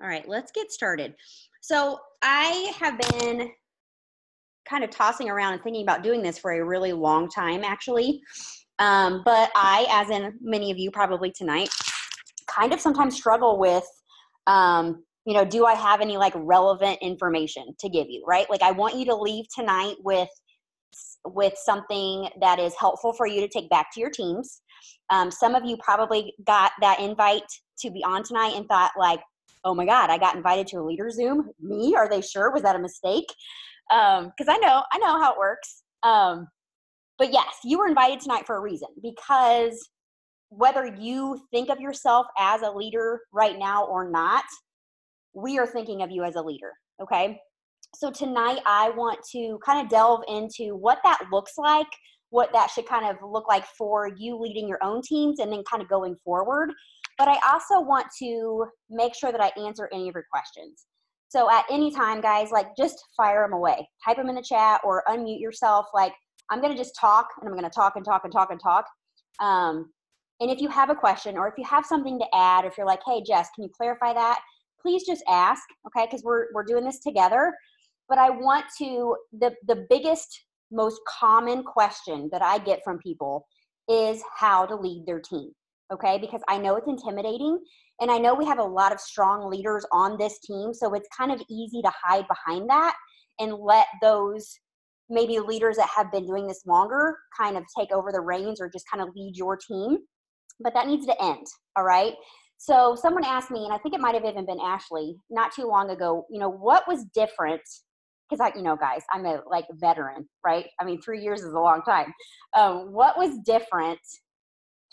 All right, let's get started. So I have been kind of tossing around and thinking about doing this for a really long time, actually. But I, as in many of you probably tonight, kind of sometimes struggle with, do I have any like relevant information to give you, right? Like I want you to leave tonight with something that is helpful for you to take back to your teams. Some of you probably got that invite to be on tonight and thought like, oh my God, I got invited to a leader Zoom. Me? Are they sure? Was that a mistake? Because I know how it works. But yes, you were invited tonight for a reason, because whether you think of yourself as a leader right now or not, we are thinking of you as a leader. Okay. So tonight I want to kind of delve into what that looks like, what that should kind of look like for you leading your own teams and then kind of going forward. But I also want to make sure that I answer any of your questions. So at any time, guys, like just fire them away. Type them in the chat or unmute yourself. Like I'm going to just talk and I'm going to talk and talk and talk and talk. And if you have a question or if you have something to add, if you're like, hey, Jess, can you clarify that? Please just ask, okay? Because we're doing this together. But I want to, the biggest, most common question that I get from people is how to lead their team, okay? Because I know it's intimidating, and I know we have a lot of strong leaders on this team, so it's kind of easy to hide behind that and let those maybe leaders that have been doing this longer kind of take over the reins or just kind of lead your team. But that needs to end, all right? So someone asked me, and I think it might have even been Ashley, not too long ago, what was different? Because guys, I'm a like veteran, right? I mean, 3 years is a long time. What was different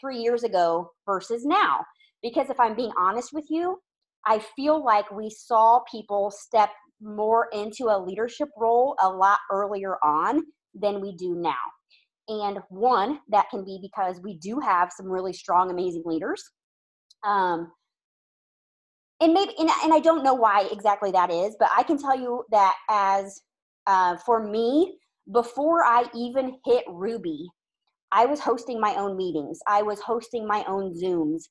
3 years ago versus now? Because if I'm being honest with you, I feel like we saw people step more into a leadership role a lot earlier on than we do now. And one, that can be because we do have some really strong, amazing leaders. And maybe, and I don't know why exactly that is, but I can tell you that as for me, before I even hit Ruby, I was hosting my own meetings. I was hosting my own Zooms.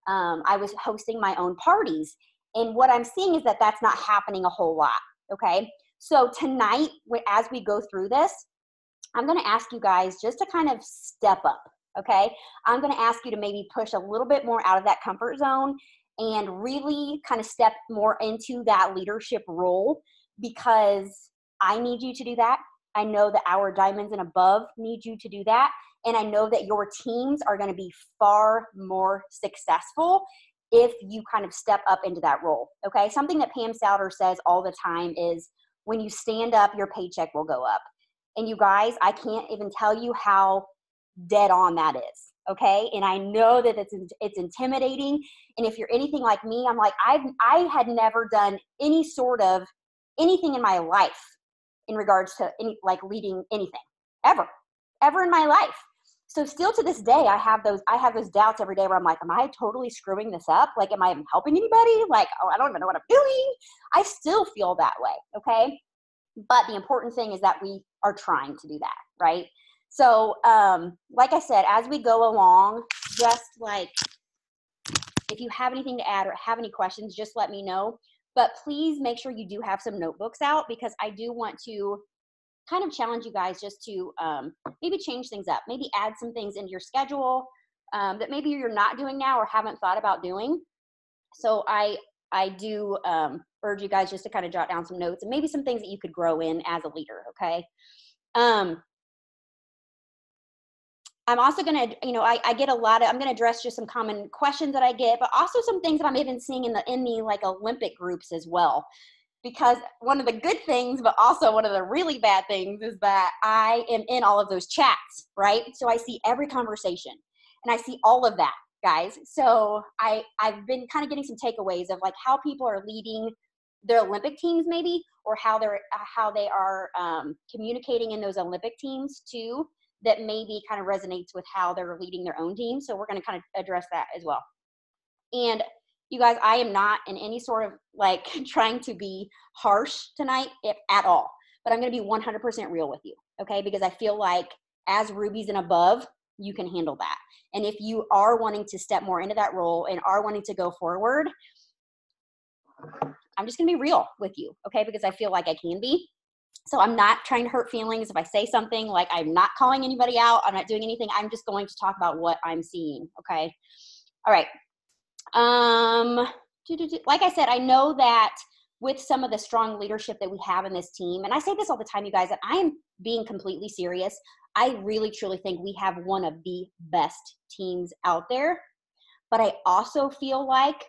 I was hosting my own parties. And what I'm seeing is that that's not happening a whole lot. Okay. So tonight, as we go through this, I'm going to ask you guys just to kind of step up. Okay. I'm going to ask you to maybe push a little bit more out of that comfort zone and really kind of step more into that leadership role, because I need you to do that. I know that our diamonds and above need you to do that. And I know that your teams are going to be far more successful if you kind of step up into that role. Okay. Something that Pam Souter says all the time is, when you stand up, your paycheck will go up. And you guys, I can't even tell you how dead on that is. Okay. And I know that it's intimidating. And if you're anything like me, I'm like, I had never done any sort of anything in my life in regards to leading anything ever in my life. So still to this day, I have those doubts every day where I'm like, am I totally screwing this up? Like, am I even helping anybody? Like, oh, I don't even know what I'm doing. I still feel that way. Okay. But the important thing is that we are trying to do that. Right. So, like I said, as we go along, just like, if you have anything to add or have any questions, just let me know. But please make sure you do have some notebooks out, because I do want to kind of challenge you guys just to maybe change things up, maybe add some things into your schedule that maybe you're not doing now or haven't thought about doing. So I do urge you guys just to kind of jot down some notes and maybe some things that you could grow in as a leader, okay? I'm also going to, I get I'm going to address just some common questions that I get, but also some things that I'm even seeing in the like Olympic groups as well. Because one of the good things, but also one of the really bad things, is that I am in all of those chats, right? So I see every conversation and I see all of that, guys. So I've been kind of getting some takeaways of like how people are leading their Olympic teams maybe, or how they are communicating in those Olympic teams too, that maybe kind of resonates with how they're leading their own team. So we're going to kind of address that as well. And you guys, I am not in any sort of like trying to be harsh tonight at all, but I'm going to be 100% real with you. Okay. Because I feel like as Rubies and above, you can handle that. And if you are wanting to step more into that role and are wanting to go forward, I'm just going to be real with you, okay? Because I feel like I can be. So I'm not trying to hurt feelings. If I say something, like, I'm not calling anybody out, I'm not doing anything. I'm just going to talk about what I'm seeing, okay? All right. Like I said, I know that with some of the strong leadership that we have in this team, and I say this all the time, you guys, and I am being completely serious. I really, truly think we have one of the best teams out there, but I also feel like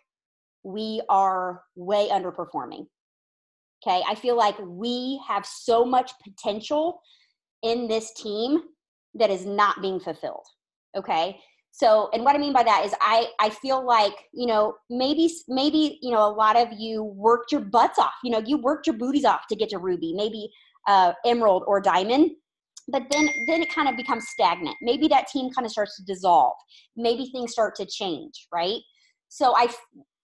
we are way underperforming. Okay. I feel like we have so much potential in this team that is not being fulfilled. Okay. So, and what I mean by that is I feel like, maybe, a lot of you worked your butts off, you worked your booties off to get to Ruby, maybe Emerald or Diamond, but then it kind of becomes stagnant. Maybe that team kind of starts to dissolve. Maybe things start to change. Right. So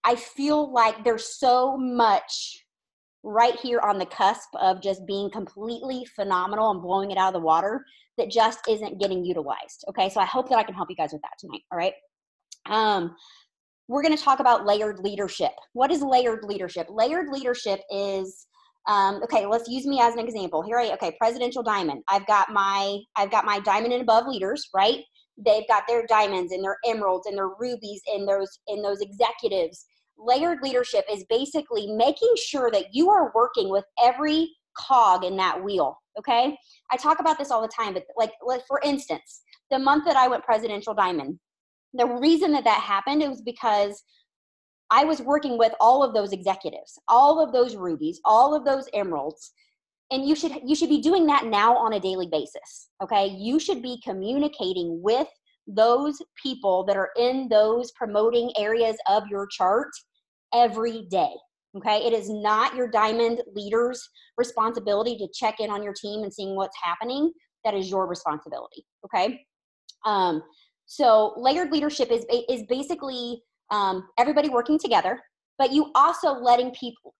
I feel like there's so much right here on the cusp of just being completely phenomenal and blowing it out of the water that just isn't getting utilized. Okay. So I hope that I can help you guys with that tonight. All right. We're going to talk about layered leadership. What is layered leadership? Layered leadership is, okay, let's use me as an example. Okay, Presidential Diamond. I've got my diamond and above leaders, right? They've got their diamonds and their emeralds and their rubies and those executives. Layered leadership is basically making sure that you are working with every cog in that wheel, okay? I talk about this all the time, but like for instance, the month that I went Presidential Diamond, the reason that happened, it was because I was working with all of those executives, all of those rubies, all of those emeralds, and you should be doing that now on a daily basis, okay? You should be communicating with those people that are in those promoting areas of your chart every day, okay? It is not your diamond leader's responsibility to check in on your team and seeing what's happening. That is your responsibility, okay? So layered leadership is basically everybody working together, but you also letting people,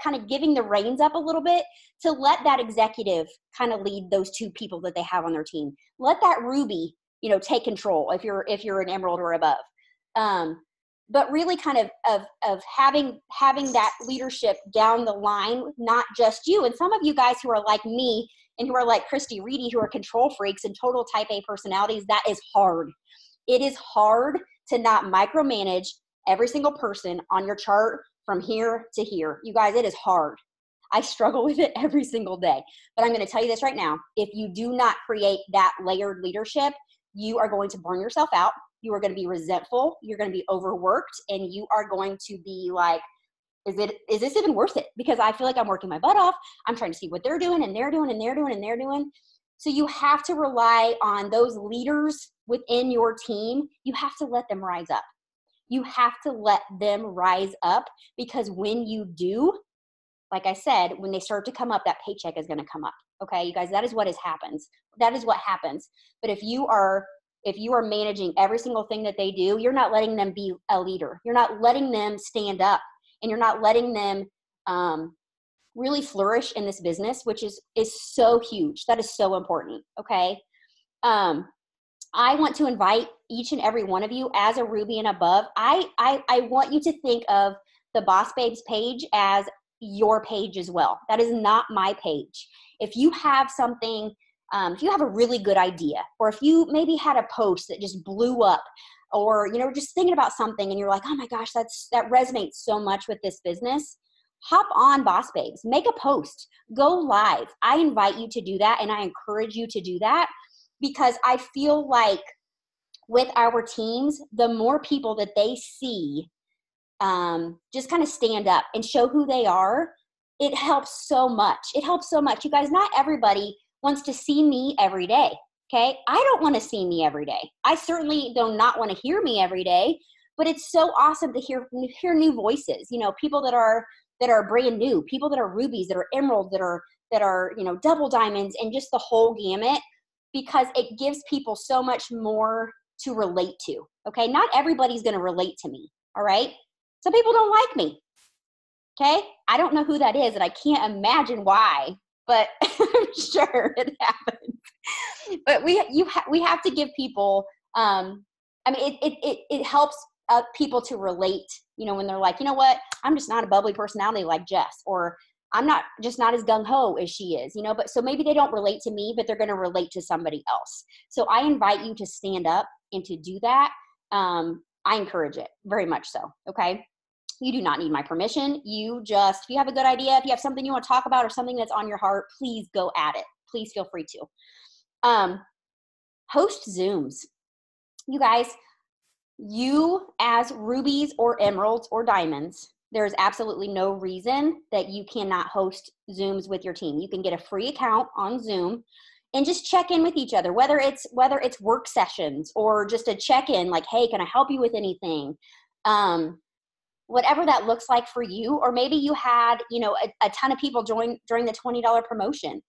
kind of giving the reins up a little bit to let that executive kind of lead those two people that they have on their team. Let that Ruby, take control if you're an Emerald or above. But really kind of having that leadership down the line, not just you. And some of you guys who are like me and who are like Christy Reedy, who are control freaks and total type A personalities, that is hard. It is hard to not micromanage every single person on your chart from here to here. You guys, it is hard. I struggle with it every single day. But I'm going to tell you this right now. If you do not create that layered leadership, you are going to burn yourself out. You are going to be resentful. You're going to be overworked, and you are going to be like, is this even worth it? Because I feel like I'm working my butt off. I'm trying to see what they're doing and they're doing and they're doing and they're doing. So you have to rely on those leaders within your team. You have to let them rise up. You have to let them rise up, because when you do, like I said, when they start to come up, that paycheck is going to come up. Okay, you guys, that is what happens. That is what happens. But if you are managing every single thing that they do, you're not letting them be a leader. You're not letting them stand up, and you're not letting them really flourish in this business, which is so huge. That is so important. Okay. I want to invite each and every one of you as a Ruby and above. I want you to think of the Boss Babes page as your page as well. That is not my page. If you have something, if you have a really good idea, or if you maybe had a post that just blew up, or, just thinking about something and you're like, oh my gosh, that resonates so much with this business, hop on Boss Babes, make a post, go live. I invite you to do that, and I encourage you to do that, because I feel like with our teams, the more people that they see just kind of stand up and show who they are, it helps so much. It helps so much. You guys, not everybody wants to see me every day, okay? I don't want to see me every day. I certainly do not want to hear me every day, but it's so awesome to hear new voices, people that are brand new, people that are rubies, that are emeralds, that are double diamonds, and just the whole gamut, because it gives people so much more to relate to. Okay. Not everybody's going to relate to me. All right. Some people don't like me. Okay. I don't know who that is, and I can't imagine why, but I'm sure it happens. But we have to give people, it helps people to relate You know, when they're like, you know what, I'm just not a bubbly personality like Jess, or I'm not as gung-ho as she is, you know, but so maybe they don't relate to me, but they're going to relate to somebody else. So I invite you to stand up and to do that. I encourage it very much so. Okay. You do not need my permission. You just, if you have a good idea, if you have something you want to talk about or something that's on your heart, please go at it. Please feel free to. Host Zooms. You guys, you as rubies or emeralds or diamonds, there's absolutely no reason that you cannot host Zooms with your team. You can get a free account on Zoom and just check in with each other, whether it's work sessions or just a check-in like, hey, can I help you with anything? Whatever that looks like for you, or maybe you had, you know, a ton of people join during the $20 promotion.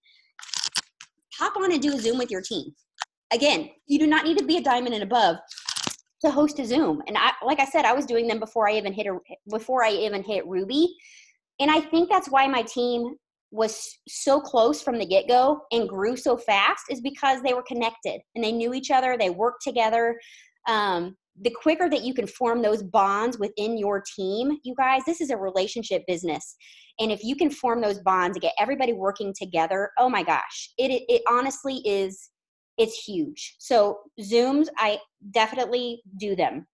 Hop on and do a Zoom with your team. Again, you do not need to be a diamond and above to host a Zoom. And like I said, I was doing them before I even hit Ruby. And I think that's why my team was so close from the get-go and grew so fast, is because they were connected and they knew each other. They worked together. The quicker that you can form those bonds within your team, you guys, this is a relationship business. And if you can form those bonds and get everybody working together, oh my gosh, it honestly is, it's huge. So Zooms, I definitely do them.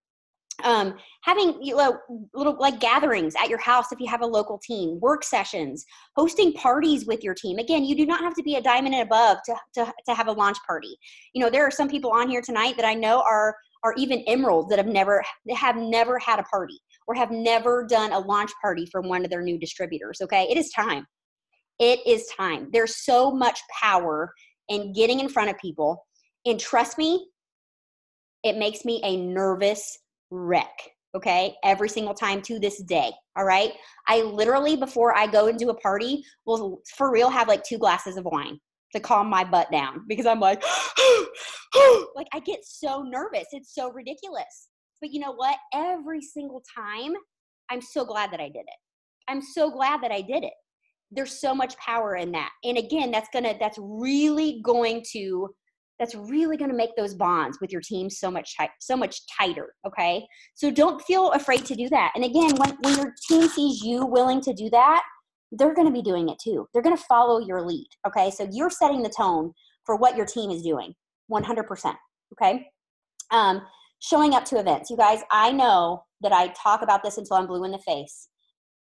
Having, you know, little like gatherings at your house if you have a local team, work sessions, hosting parties with your team. Again, you do not have to be a diamond and above to have a launch party. You know, there are some people on here tonight that I know are even emeralds that have never had a party or have never done a launch party for one of their new distributors. Okay, it is time. It is time. There's so much power in getting in front of people, and trust me, it makes me a nervous wreck, okay? Every single time to this day, all right? I literally, before I go into a party, will for real have like 2 glasses of wine to calm my butt down, because I'm like, like I get so nervous. It's so ridiculous. But you know what? Every single time, I'm so glad that I did it. I'm so glad that I did it. There's so much power in that. And again, that's really going to make those bonds with your team so much tighter. Okay. So don't feel afraid to do that. And again, when your team sees you willing to do that, they're going to be doing it too. They're going to follow your lead. Okay. So you're setting the tone for what your team is doing 100%. Okay. Showing up to events. You guys, I know that I talk about this until I'm blue in the face,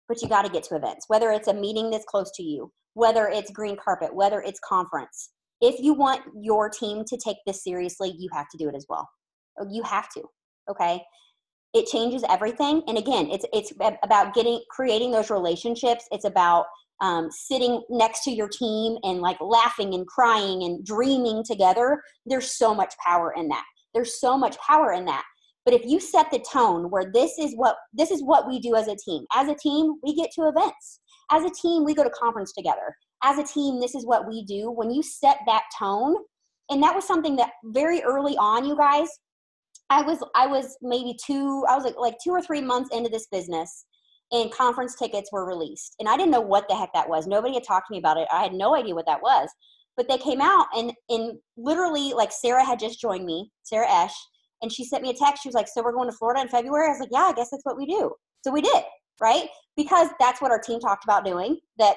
but you got to get to events, whether it's a meeting that's close to you, whether it's green carpet, whether it's conference. If you want your team to take this seriously, you have to do it as well. You have to, okay? It changes everything. And again, it's about creating those relationships. It's about sitting next to your team and like laughing and crying and dreaming together. There's so much power in that. There's so much power in that. But if you set the tone where this is what we do as a team. As a team, we get to events. As a team, we go to conference together. As a team, this is what we do. When you set that tone, and that was something that very early on, you guys, I was like 2 or 3 months into this business, and conference tickets were released. And I didn't know what the heck that was. Nobody had talked to me about it. I had no idea what that was. But they came out, and literally, like, Sarah had just joined me, Sarah Esch, and she sent me a text. She was like, so we're going to Florida in February? I was like, yeah, I guess that's what we do. So we did, right? Because that's what our team talked about doing, that,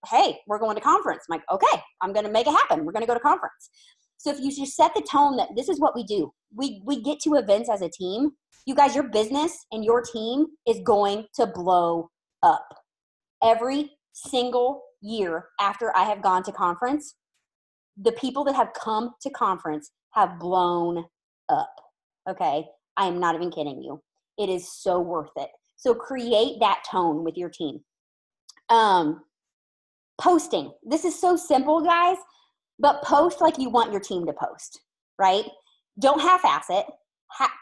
hey, we're going to conference. I'm like, okay, I'm going to make it happen. We're going to go to conference. So if you just set the tone that this is what we do, we get to events as a team, you guys, your business and your team is going to blow up. Every single year after I have gone to conference, the people that have come to conference have blown up. Okay. I am not even kidding you. It is so worth it. So create that tone with your team. Posting. This is so simple, guys, but post like you want your team to post, right? Don't half-ass it.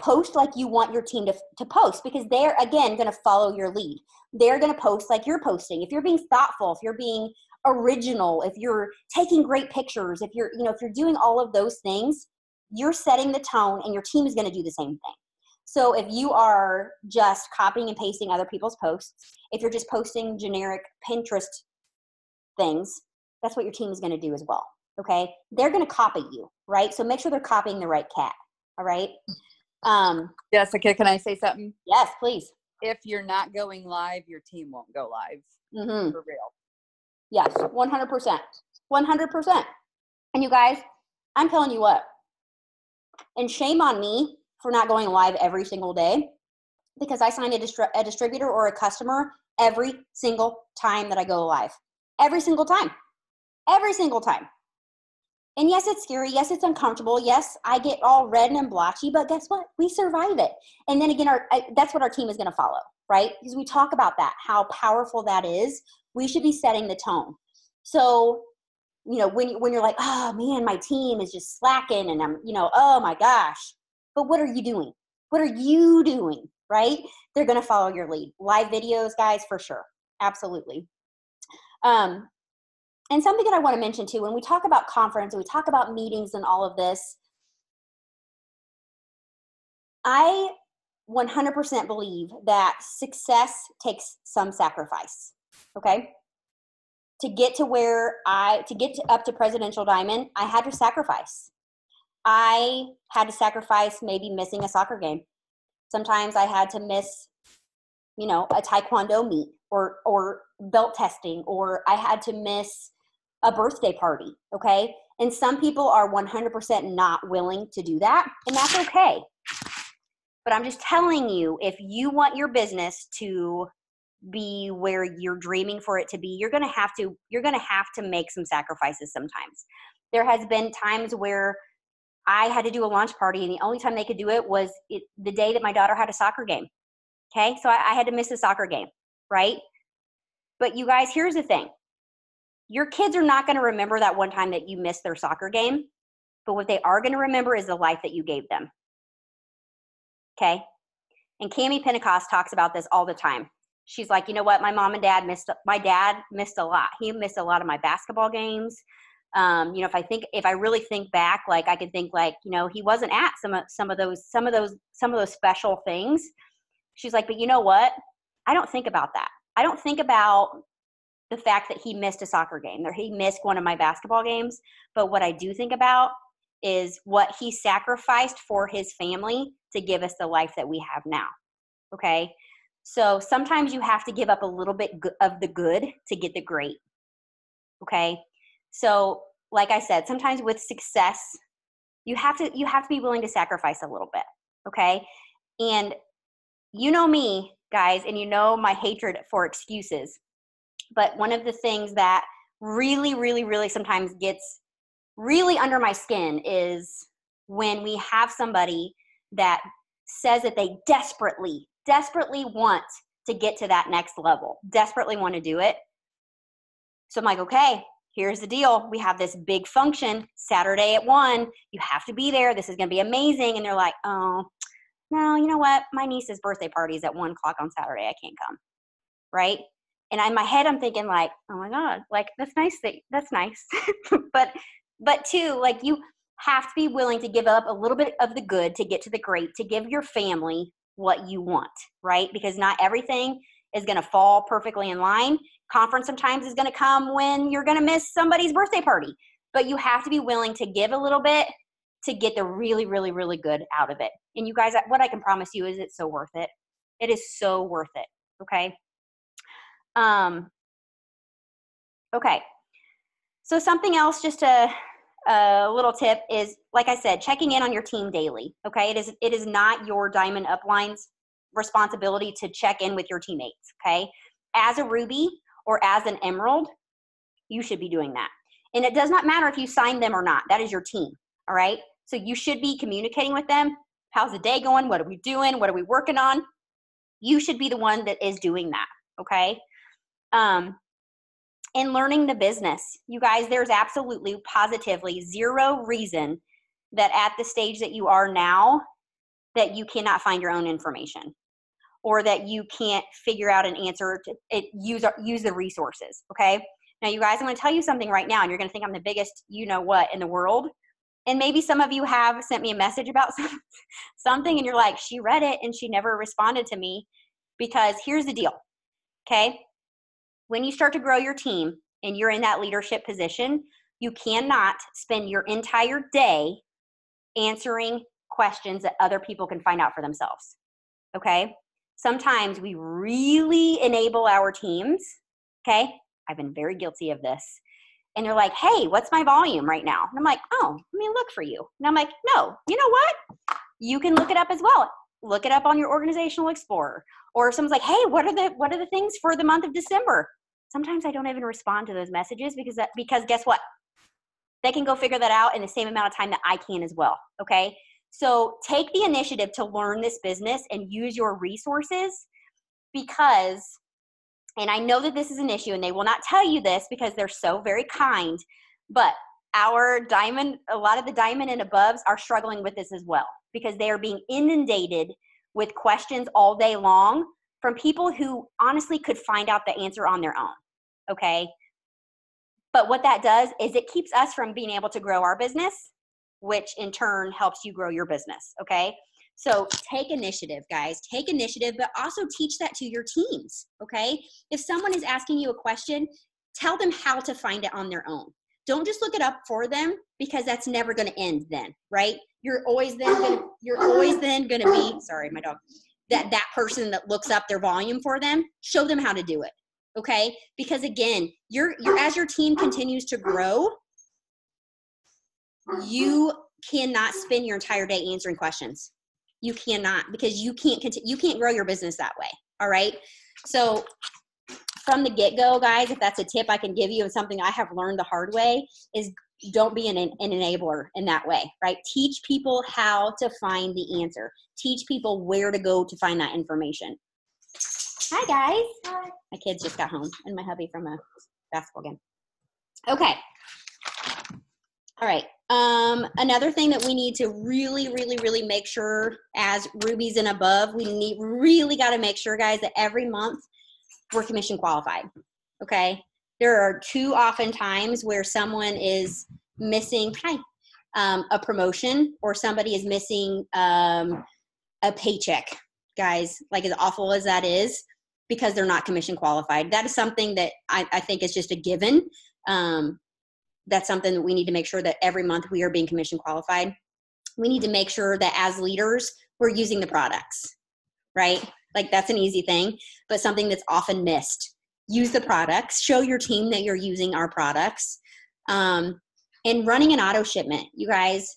Post like you want your team to post, because they're, again, going to follow your lead. They're going to post like you're posting. If you're being thoughtful, if you're being original, if you're taking great pictures, if you're doing all of those things, you're setting the tone, and your team is going to do the same thing. So if you are just copying and pasting other people's posts, if you're just posting generic Pinterest things, that's what your team is going to do as well. Okay. They're going to copy you, right? So make sure they're copying the right cat. All right. Jessica, can I say something? Yes, please. if you're not going live, your team won't go live. Mm-hmm. For real. Yes, 100%. 100%. And you guys, I'm telling you what, and shame on me for not going live every single day, because I signed a distributor or a customer every single time that I go live. Every single time. Every single time. And yes, it's scary. Yes, it's uncomfortable. Yes, I get all red and blotchy, but guess what? We survive it. And then again, that's what our team is going to follow, right? Because we talk about that, how powerful that is. We should be setting the tone. So, you know, when you're like, oh man, my team is just slacking and I'm, you know, oh my gosh. But what are you doing? What are you doing, right? They're going to follow your lead. Live videos, guys, for sure. Absolutely. And something that I want to mention too, when we talk about conference and we talk about meetings and all of this, I 100% believe that success takes some sacrifice, okay? To get to up to Presidential Diamond, I had to sacrifice. I had to sacrifice maybe missing a soccer game. Sometimes I had to miss, you know, a taekwondo meet or belt testing, or I had to miss a birthday party, okay? And some people are 100% not willing to do that, and that's okay. But I'm just telling you, if you want your business to be where you're dreaming for it to be, you're gonna have to make some sacrifices sometimes. There has been times where I had to do a launch party, and the only time they could do it was the day that my daughter had a soccer game. Okay, so I had to miss a soccer game, right? But you guys, here's the thing. Your kids are not going to remember that one time that you missed their soccer game, but what they are going to remember is the life that you gave them. Okay? And Cami Pentecost talks about this all the time. She's like, you know what? My dad missed a lot. He missed a lot of my basketball games. You know, if I really think back, like I could think like, you know, he wasn't at some of those special things. She's like, but you know what? I don't think about that. I don't think about the fact that he missed a soccer game or he missed one of my basketball games. But what I do think about is what he sacrificed for his family to give us the life that we have now. Okay. So sometimes you have to give up a little bit of the good to get the great. Okay. So like I said, sometimes with success, you have to be willing to sacrifice a little bit. Okay. And you know me, guys, and you know my hatred for excuses. But one of the things that really, really, really sometimes gets really under my skin is when we have somebody that says that they desperately want to get to that next level, desperately want to do it. So I'm like, okay, here's the deal. We have this big function Saturday at 1. You have to be there. This is going to be amazing. And they're like, oh, no, you know what? My niece's birthday party is at 1 o'clock on Saturday. I can't come. Right? And in my head, I'm thinking like, oh my God, like that's nice. That's nice. but too, like you have to be willing to give up a little bit of the good to get to the great, to give your family what you want, right? Because not everything is going to fall perfectly in line. Conference sometimes is going to come when you're going to miss somebody's birthday party, but you have to be willing to give a little bit to get the really, really, really good out of it. And you guys, what I can promise you is it's so worth it. It is so worth it. Okay. Okay. So something else, just a little tip is, like I said, checking in on your team daily. Okay. It is not your Diamond Upline's responsibility to check in with your teammates. Okay. As a Ruby or as an Emerald, you should be doing that. And it does not matter if you sign them or not. That is your team. All right. So you should be communicating with them. How's the day going? What are we doing? What are we working on? You should be the one that is doing that. Okay. And learning the business. You guys, there's absolutely positively zero reason that at the stage that you are now that you cannot find your own information or that you can't figure out an answer to it, use the resources. Okay. Now you guys, I'm going to tell you something right now and you're going to think I'm the biggest you-know-what in the world. And maybe some of you have sent me a message about something and you're like, she read it and she never responded to me, because here's the deal. Okay. When you start to grow your team and you're in that leadership position, you cannot spend your entire day answering questions that other people can find out for themselves. Okay? sometimes we really enable our teams. Okay. I've been very guilty of this. And they're like, hey, what's my volume right now? And I'm like, oh, let me look for you. And I'm like, no, you know what? You can look it up as well. Look it up on your Organizational Explorer. Or someone's like, hey, what are the things for the month of December? Sometimes I don't even respond to those messages because guess what? They can go figure that out in the same amount of time that I can as well. Okay. So take the initiative to learn this business and use your resources because, and I know that this is an issue and they will not tell you this because they're so very kind, but a lot of the diamond and aboves are struggling with this as well because they are being inundated with questions all day long from people who honestly could find out the answer on their own. Okay. But what that does is it keeps us from being able to grow our business, which in turn helps you grow your business. Okay. So take initiative, guys. Take initiative, but also teach that to your teams. Okay. If someone is asking you a question, tell them how to find it on their own. Don't just look it up for them because that's never going to end then, right? You're always then going to be, sorry, my dog, that person that looks up their volume for them. Show them how to do it. Okay. Because again, you're as your team continues to grow, you cannot spend your entire day answering questions. You cannot, because you can't grow your business that way. All right. So from the get-go, guys, if that's a tip I can give you and something I have learned the hard way is don't be an enabler in that way, right? Teach people how to find the answer. Teach people where to go to find that information. Hi, guys. Hi. My kids just got home and my hubby from a basketball game. Okay. All right. Another thing that we need to really, really, really make sure as rubies and above, we really got to make sure, guys, that every month we're commission qualified. Okay. There are too often times where someone is missing a promotion or somebody is missing a paycheck, guys, like as awful as that is, because they're not commission qualified. That is something that I think is just a given. That's something that we need to make sure that every month we are being commission qualified. We need to make sure that as leaders, we're using the products, right? Like that's an easy thing, but something that's often missed. Use the products, show your team that you're using our products. And running an auto shipment, you guys,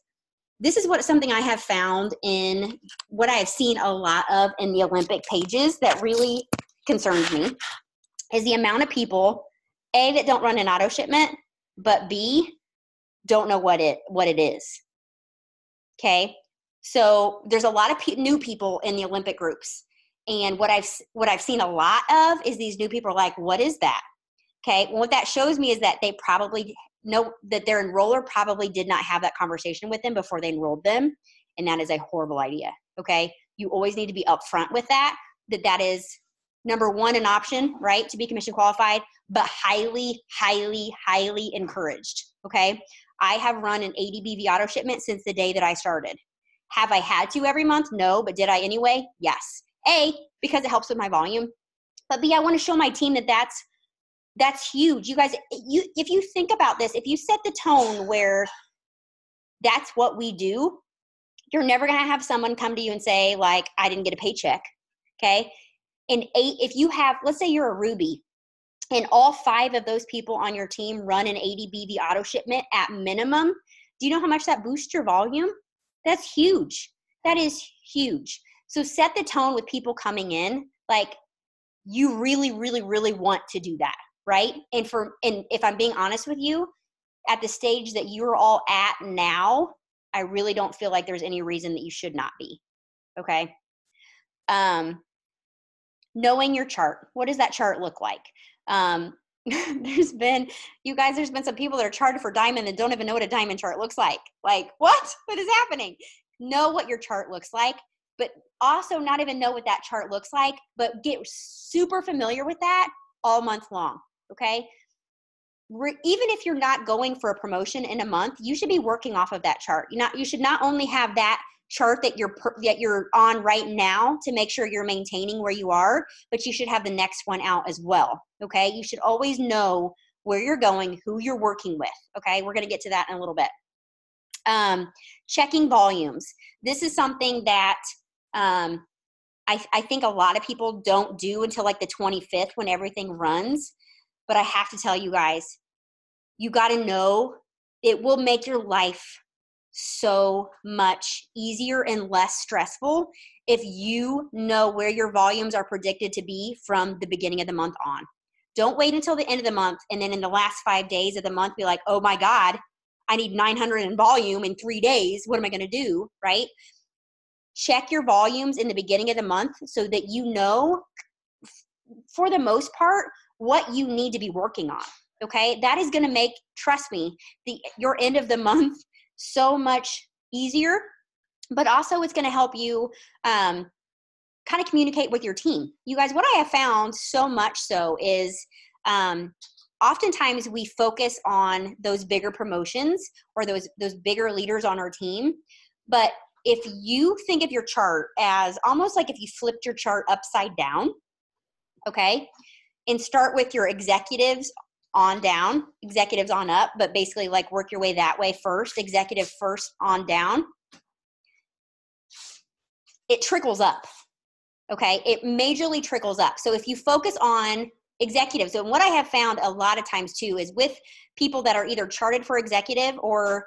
this is something I have found in what I have seen a lot of in the Olympic pages that really concerns me is the amount of people, A, that don't run an auto shipment, but B, don't know what it is. Okay. So there's a lot of new people in the Olympic groups. And what I've seen a lot of is these new people are like, what is that? Okay. Well, what that shows me is that they probably know that their enroller probably did not have that conversation with them before they enrolled them. And that is a horrible idea. Okay. You always need to be upfront with that is number one, an option, right? To be commission qualified, but highly, highly, highly encouraged. Okay. I have run an ADBV auto shipment since the day that I started. Have I had to every month? No, but did I anyway? Yes. A, because it helps with my volume, but B, I want to show my team that that's huge. You guys, if you think about this, if you set the tone where that's what we do, you're never going to have someone come to you and say like, I didn't get a paycheck. Okay. And if you have, let's say you're a Ruby and all 5 of those people on your team run an ADBV auto shipment at minimum, do you know how much that boosts your volume? That's huge. That is huge. So set the tone with people coming in, like you really, really, really want to do that, right? And if I'm being honest with you, at the stage that you're all at now, I really don't feel like there's any reason that you should not be, okay? Knowing your chart. What does that chart look like? There's been some people that are charted for diamond that don't even know what a diamond chart looks like. Like, what is happening? Know what your chart looks like, but also not even know what that chart looks like, but get super familiar with that all month long, okay? Even if you're not going for a promotion in a month, you should be working off of that chart. You should not only have that chart that you're on right now to make sure you're maintaining where you are, but you should have the next one out as well, okay? You should always know where you're going, who you're working with, okay? We're going to get to that in a little bit. Checking volumes. This is something that I I think a lot of people don't do until like the 25th when everything runs. But I have to tell you guys, you got to know it will make your life so much easier and less stressful if you know where your volumes are predicted to be from the beginning of the month on. Don't wait until the end of the month and then in the last 5 days of the month be like, oh my God, I need 900 in volume in 3 days. What am I going to do, right? Check your volumes in the beginning of the month so that you know, for the most part, what you need to be working on, okay? That is going to make, trust me, your end of the month so much easier, but also it's going to help you kind of communicate with your team. You guys, what I have found so much so is oftentimes we focus on those bigger promotions or those bigger leaders on our team. But if you think of your chart as almost like if you flipped your chart upside down, okay, and start with your executives on down, executives on up, but basically like work your way that way first, executive first on down, it trickles up. Okay, it majorly trickles up. So if you focus on executives, and what I have found a lot of times too is with people that are either charted for executive or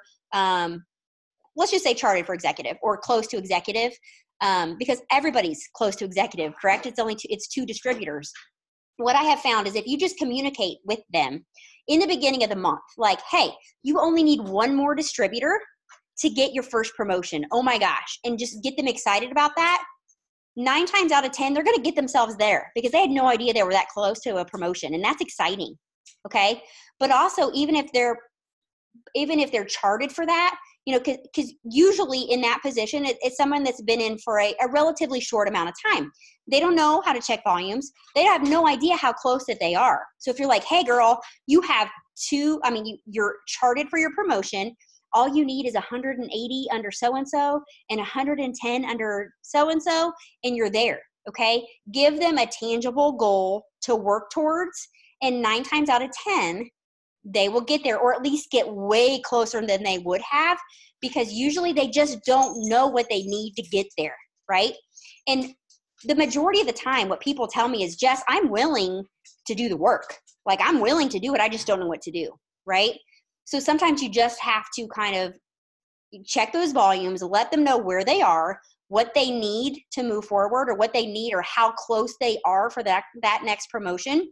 let's just say charted for executive or close to executive, because everybody's close to executive, correct? It's two distributors. What I have found is if you just communicate with them in the beginning of the month, like, hey, you only need one more distributor to get your first promotion. Oh my gosh. And just get them excited about that. 9 times out of 10, they're going to get themselves there because they had no idea they were that close to a promotion. And that's exciting. Okay. But also, even if they're charted for that, you know, because usually in that position, it's someone that's been in for a relatively short amount of time. They don't know how to check volumes. They have no idea how close that they are. So if you're like, hey girl, you have you're charted for your promotion. All you need is 180 under so-and-so and 110 under so-and-so, and you're there, okay? Give them a tangible goal to work towards, and 9 times out of 10, they will get there, or at least get way closer than they would have, because usually they just don't know what they need to get there, right? And the majority of the time, what people tell me is, Jess, I'm willing to do the work. Like, I'm willing to do it. I just don't know what to do, right? So sometimes you just have to kind of check those volumes, let them know where they are, what they need to move forward, or what they need, or how close they are for that next promotion.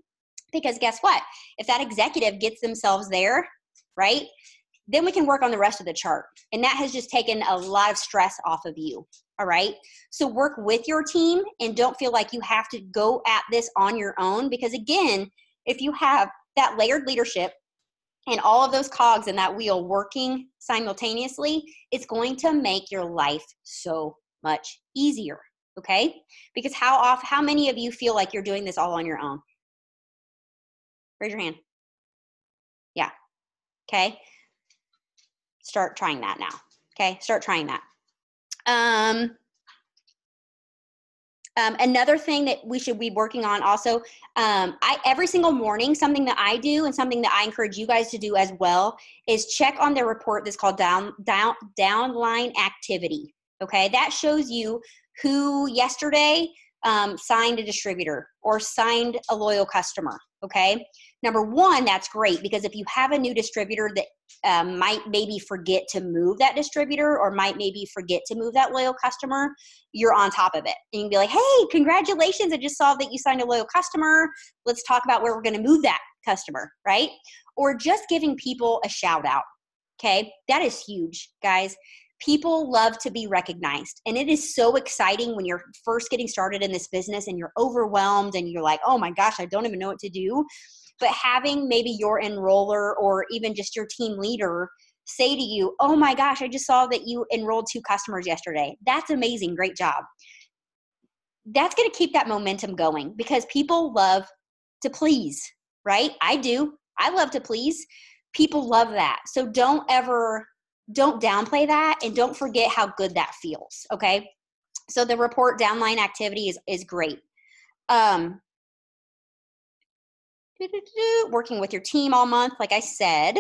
Because guess what? If that executive gets themselves there, right, then we can work on the rest of the chart. And that has just taken a lot of stress off of you, all right? So work with your team and don't feel like you have to go at this on your own. Because again, if you have that layered leadership and all of those cogs in that wheel working simultaneously, it's going to make your life so much easier, okay? Because how many of you feel like you're doing this all on your own? Raise your hand. Yeah. Okay. Start trying that now. Okay. Start trying that. Another thing that we should be working on also, every single morning, something that I do and something that I encourage you guys to do as well is check on the report that's called downline activity. Okay. That shows you who yesterday signed a distributor or signed a loyal customer. Okay. Number one, that's great, because if you have a new distributor that might maybe forget to move that distributor or might maybe forget to move that loyal customer, you're on top of it. And you can be like, hey, congratulations. I just saw that you signed a loyal customer. Let's talk about where we're going to move that customer, right? Or just giving people a shout out. Okay. That is huge, guys. People love to be recognized. And it is so exciting when you're first getting started in this business and you're overwhelmed and you're like, oh my gosh, I don't even know what to do. But having maybe your enroller or even just your team leader say to you, oh my gosh, I just saw that you enrolled 2 customers yesterday. That's amazing. Great job. That's going to keep that momentum going, because people love to please, right? I do. I love to please. People love that. So don't downplay that, and don't forget how good that feels. Okay. So the report downline activity is great. Working with your team all month, like I said.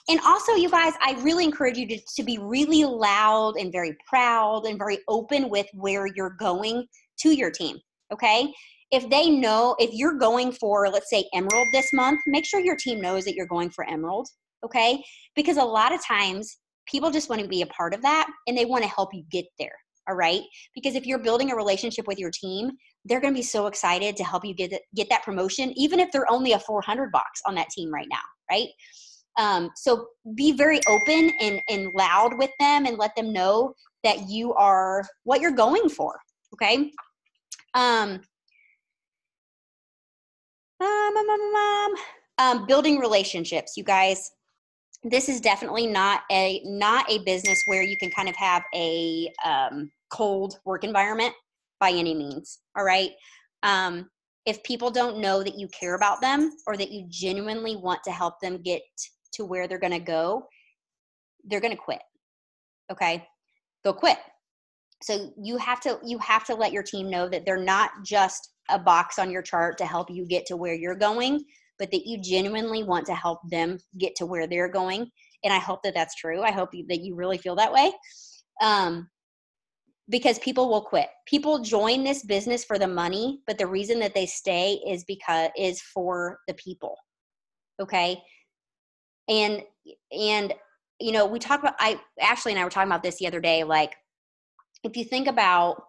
And also, you guys, I really encourage you to be really loud and very proud and very open with where you're going to your team. Okay. If they know, if you're going for, let's say, Emerald this month, make sure your team knows that you're going for Emerald. Okay. Because a lot of times people just want to be a part of that and they want to help you get there. All right. Because if you're building a relationship with your team, they're going to be so excited to help you get that promotion, even if they're only a 400 box on that team right now. Right. So be very open and loud with them and let them know that you are what you're going for. Okay. Building relationships, you guys. This is definitely not a business where you can kind of have a cold work environment by any means. All right. If people don't know that you care about them or that you genuinely want to help them get to where they're going to go, they're going to quit. Okay. They'll quit. So you have to let your team know that they're not just a box on your chart to help you get to where you're going, but that you genuinely want to help them get to where they're going. And I hope that that's true. I hope that you really feel that way. Because people will quit. People join this business for the money, but the reason that they stay is for the people. Okay. And you know, we talk about, Ashley and I were talking about this the other day, like, if you think about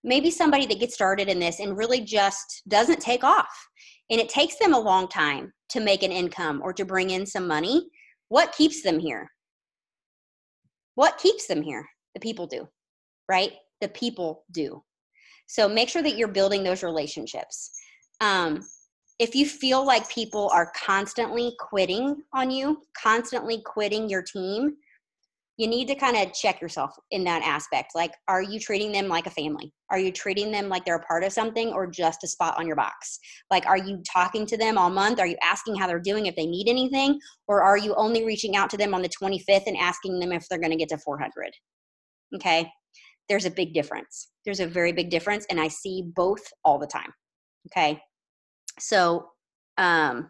maybe somebody that gets started in this and really just doesn't take off, and it takes them a long time to make an income or to bring in some money, what keeps them here? What keeps them here? The people do, right? The people do. So make sure that you're building those relationships. If you feel like people are constantly quitting on you, constantly quitting your team, you need to kind of check yourself in that aspect. Like, are you treating them like a family? Are you treating them like they're a part of something or just a spot on your box? Like, are you talking to them all month? Are you asking how they're doing, if they need anything? Or are you only reaching out to them on the 25th and asking them if they're going to get to 400? Okay. There's a big difference. There's a very big difference. And I see both all the time. Okay. So, okay,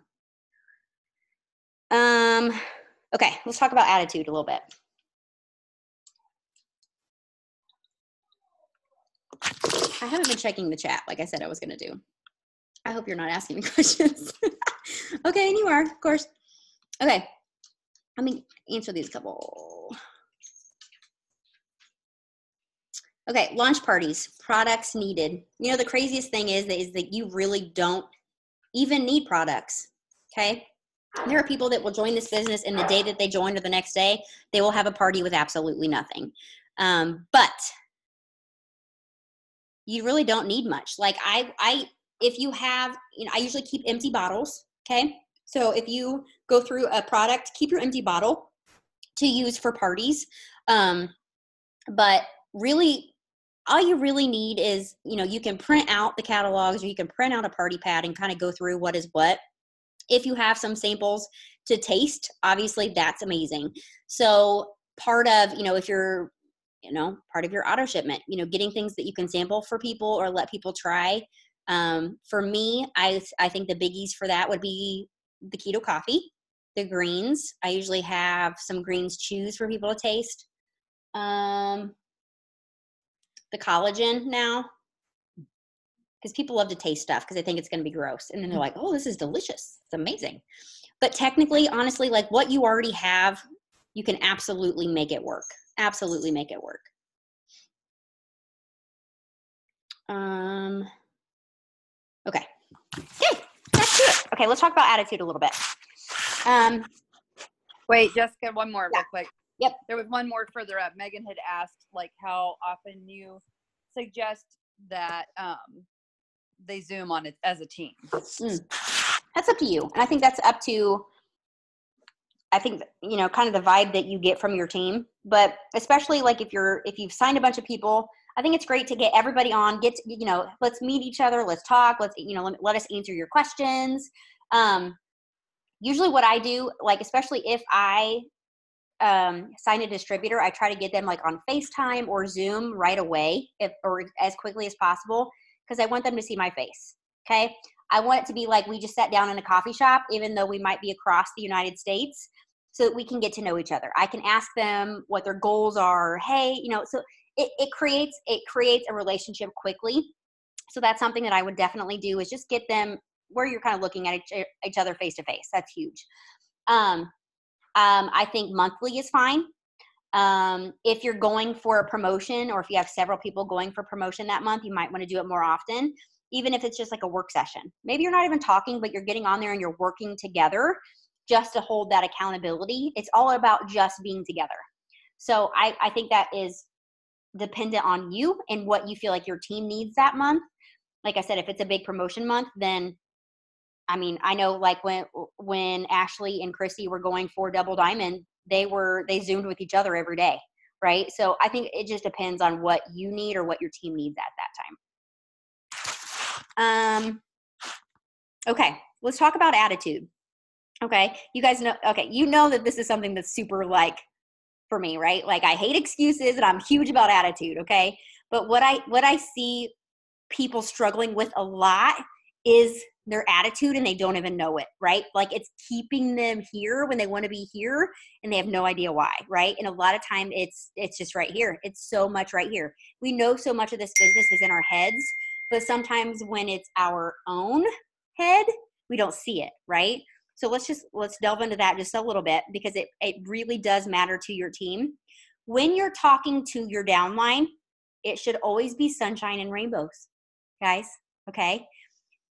let's talk about attitude a little bit. I haven't been checking the chat like I said I was going to do. I hope you're not asking me questions. Okay, and you are, of course. Okay, let me answer these couple. Okay, launch parties, products needed. You know, the craziest thing is that you really don't even need products, okay? There are people that will join this business, and the day that they join or the next day, they will have a party with absolutely nothing. But you really don't need much. Like if you have, you know, I usually keep empty bottles. Okay. So if you go through a product, keep your empty bottle to use for parties. But really all you really need is, you know, you can print out the catalogs or you can print out a party pad and kind of go through what is what. If you have some samples to taste, obviously that's amazing. So part of, you know, if you're, you know, part of your auto shipment, you know, getting things that you can sample for people or let people try. For me, I think the biggies for that would be the keto coffee, the greens. I usually have some greens chews for people to taste. The collagen now, because people love to taste stuff because they think it's going to be gross. And then they're like, oh, this is delicious. It's amazing. But technically, honestly, like what you already have, you can absolutely make it work. Absolutely make it work. Okay. Okay, that's it. Okay, let's talk about attitude a little bit. Wait, Jessica, one more real quick. Yep. There was one more further up. Megan had asked like how often you suggest that they Zoom on it as a team. That's up to you. And I think that's up to, I think, you know, kind of the vibe that you get from your team. But especially like if you've signed a bunch of people, I think it's great to get everybody on, you know, let's meet each other, let's talk, let's, you know, let us answer your questions. Usually what I do, like, especially if I sign a distributor, I try to get them like on FaceTime or Zoom right away, or as quickly as possible, because I want them to see my face. Okay. I want it to be like we just sat down in a coffee shop, even though we might be across the United States, so that we can get to know each other. I can ask them what their goals are. Hey, you know, so it creates a relationship quickly. So that's something that I would definitely do, is just get them where you're kind of looking at each other face to face. That's huge. I think monthly is fine. If you're going for a promotion, or if you have several people going for promotion that month, you might want to do it more often, even if it's just like a work session. Maybe you're not even talking, but you're getting on there and you're working together just to hold that accountability. It's all about just being together. So I think that is dependent on you and what you feel like your team needs that month. Like I said, if it's a big promotion month, then I mean, I know like when Ashley and Chrissy were going for Double Diamond, they Zoomed with each other every day, right? So I think it just depends on what you need or what your team needs at that time. Okay, let's talk about attitude. Okay, you guys know, okay, you know that this is something that's super like for me, right? Like I hate excuses and I'm huge about attitude, okay? But what I see people struggling with a lot is their attitude, and they don't even know it, right? Like it's keeping them here when they want to be here and they have no idea why, right? And a lot of time it's just right here. It's so much right here. We know so much of this business is in our heads, but sometimes when it's our own head, we don't see it, right? So let's delve into that just a little bit, because it really does matter to your team. When you're talking to your downline, it should always be sunshine and rainbows, guys, okay?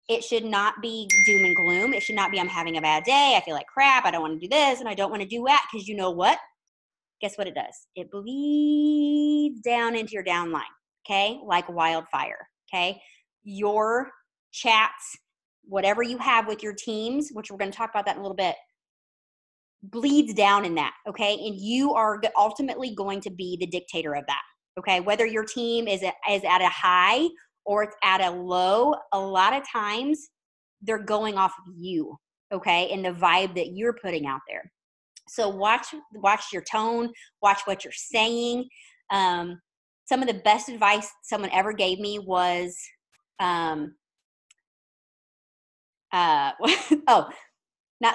It should not be doom and gloom. It should not be, I'm having a bad day, I feel like crap, I don't want to do this, and I don't want to do that, because you know what? Guess what it does? It bleeds down into your downline, okay? Like wildfire, okay? Your chats, whatever you have with your teams, which we're going to talk about that in a little bit, bleeds down in that, okay? And you are ultimately going to be the dictator of that, okay? Whether your team is at a high or it's at a low, a lot of times they're going off of you, okay? And the vibe that you're putting out there. So watch your tone, watch what you're saying. Some of the best advice someone ever gave me was, not